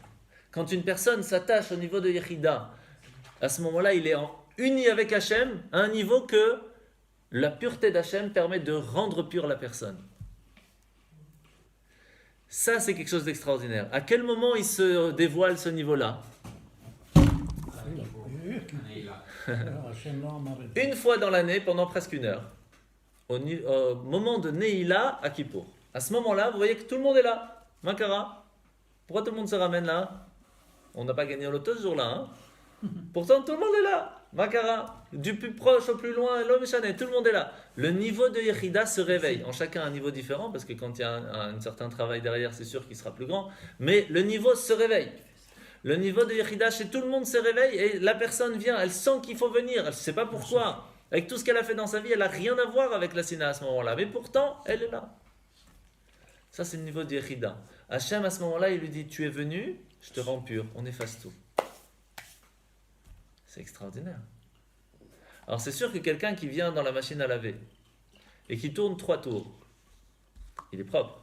Quand une personne s'attache au niveau de Yechida, à ce moment-là, il est uni avec Hachem à un niveau que la pureté d'Hachem permet de rendre pure la personne. Ça, c'est quelque chose d'extraordinaire. À quel moment il se dévoile ce niveau-là? Une fois dans l'année, pendant presque 1 heure. Au moment de Neila à Kippour. À ce moment-là, vous voyez que tout le monde est là. Makara. Pourquoi tout le monde se ramène là? On n'a pas gagné au loto ce jour-là. Hein? Pourtant, tout le monde est là. Makara. Du plus proche au plus loin, l'homme échané, tout le monde est là. Le niveau de Yechida se réveille. En chacun un niveau différent, parce que quand il y a un certain travail derrière, c'est sûr qu'il sera plus grand. Mais le niveau se réveille. Le niveau de Yechida chez tout le monde se réveille et la personne vient, elle sent qu'il faut venir, elle ne sait pas pourquoi. Avec tout ce qu'elle a fait dans sa vie, elle n'a rien à voir avec la Sina à ce moment-là. Mais pourtant, elle est là. Ça, c'est le niveau de Yechida. Hachem, à ce moment-là, il lui dit, tu es venu, je te rends pur, on efface tout. C'est extraordinaire. Alors c'est sûr que quelqu'un qui vient dans la machine à laver et qui tourne 3 tours, il est propre.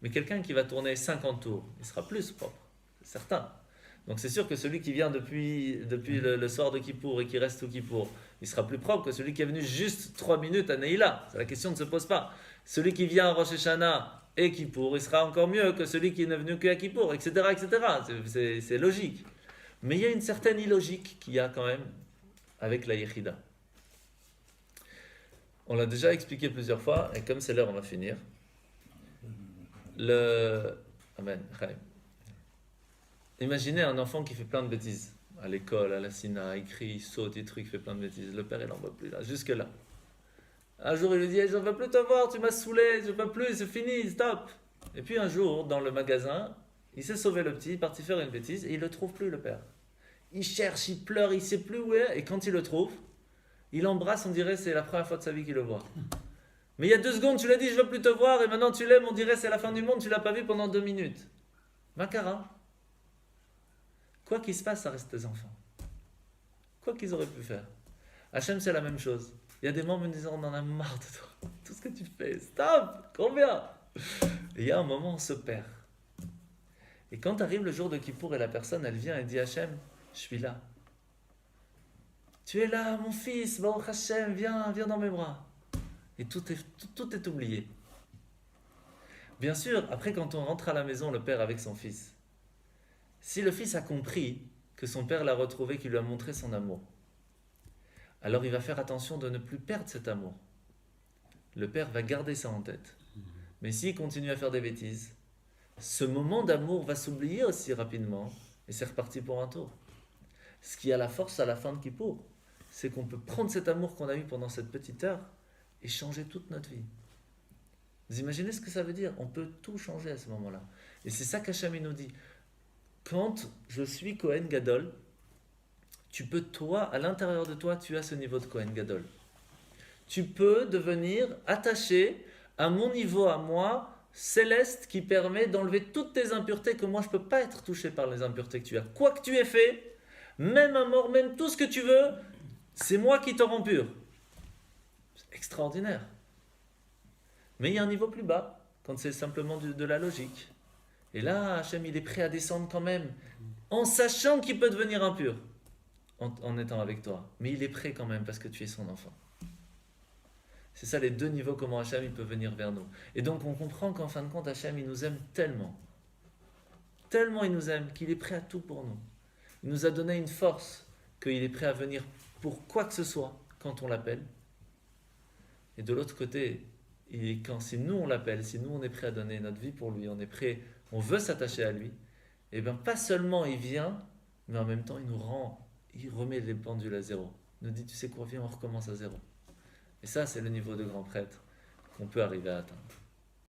Mais quelqu'un qui va tourner 50 tours, il sera plus propre, c'est certain. Donc c'est sûr que celui qui vient depuis le soir de Kippour et qui reste au Kippour, il sera plus propre que celui qui est venu juste 3 minutes à Neila. La question ne se pose pas. Celui qui vient à Rosh Hashanah et Kippour, il sera encore mieux que celui qui n'est venu qu'à Kippour, etc. etc. C'est logique. Mais il y a une certaine illogique qu'il y a quand même avec la Yechida. On l'a déjà expliqué plusieurs fois, et comme c'est l'heure, on va finir. Amen. Chaim. Imaginez un enfant qui fait plein de bêtises. À l'école, à la Sina, il crie, il saute, il truc, il fait plein de bêtises. Le père, il n'en veut plus là, jusque là. Un jour, il lui dit, je ne veux plus te voir, tu m'as saoulé, je ne veux plus, c'est fini, stop. Et puis un jour, dans le magasin, il s'est sauvé le petit, il est parti faire une bêtise, et il ne le trouve plus, le père. Il cherche, il pleure, il ne sait plus où est, et quand il le trouve, il l'embrasse, on dirait c'est la première fois de sa vie qu'il le voit. Mais il y a 2 secondes, tu l'as dit, je ne veux plus te voir, et maintenant tu l'aimes, on dirait c'est la fin du monde, tu ne l'as pas vu pendant 2 minutes. Makara. Quoi qu'il se passe, ça reste tes enfants. Quoi qu'ils auraient pu faire. Hachem, c'est la même chose. Il y a des membres me disant, on en a marre de toi. Tout ce que tu fais, stop, combien? Et il y a un moment, on se perd. Et quand arrive le jour de Kippour et la personne, elle vient et dit, Hachem, je suis là. Tu es là, mon fils, Baruch Hashem, viens dans mes bras. Et tout est oublié. Bien sûr, après quand on rentre à la maison, le père avec son fils, si le fils a compris que son père l'a retrouvé, qu'il lui a montré son amour, alors il va faire attention de ne plus perdre cet amour. Le père va garder ça en tête. Mais s'il continue à faire des bêtises, ce moment d'amour va s'oublier aussi rapidement, et c'est reparti pour un tour. Ce qui a la force à la fin de Kippour, c'est qu'on peut prendre cet amour qu'on a eu pendant cette petite heure et changer toute notre vie. Vous imaginez ce que ça veut dire? On peut tout changer à ce moment-là. Et c'est ça qu'Hachem nous dit. Quand je suis Kohen Gadol, tu peux, toi, à l'intérieur de toi, tu as ce niveau de Kohen Gadol. Tu peux devenir attaché à mon niveau, à moi, céleste, qui permet d'enlever toutes tes impuretés, que moi je ne peux pas être touché par les impuretés que tu as. Quoi que tu aies fait, même à mort, même tout ce que tu veux, c'est moi qui te rends pur. C'est extraordinaire. Mais il y a un niveau plus bas, quand c'est simplement de la logique. Et là, Hachem, il est prêt à descendre quand même, en sachant qu'il peut devenir impur, en étant avec toi. Mais il est prêt quand même, parce que tu es son enfant. C'est ça les 2 niveaux, comment Hachem il peut venir vers nous. Et donc on comprend qu'en fin de compte, Hachem il nous aime tellement. Tellement il nous aime qu'il est prêt à tout pour nous. Il nous a donné une force, qu'il est prêt à venir pour quoi que ce soit, quand on l'appelle. Et de l'autre côté, si nous on l'appelle, si nous on est prêt à donner notre vie pour lui, on est prêt, on veut s'attacher à lui, et bien pas seulement il vient, mais en même temps il remet les pendules à zéro. Il nous dit, tu sais quoi, viens, on recommence à zéro. Et ça, c'est le niveau de grand prêtre qu'on peut arriver à atteindre.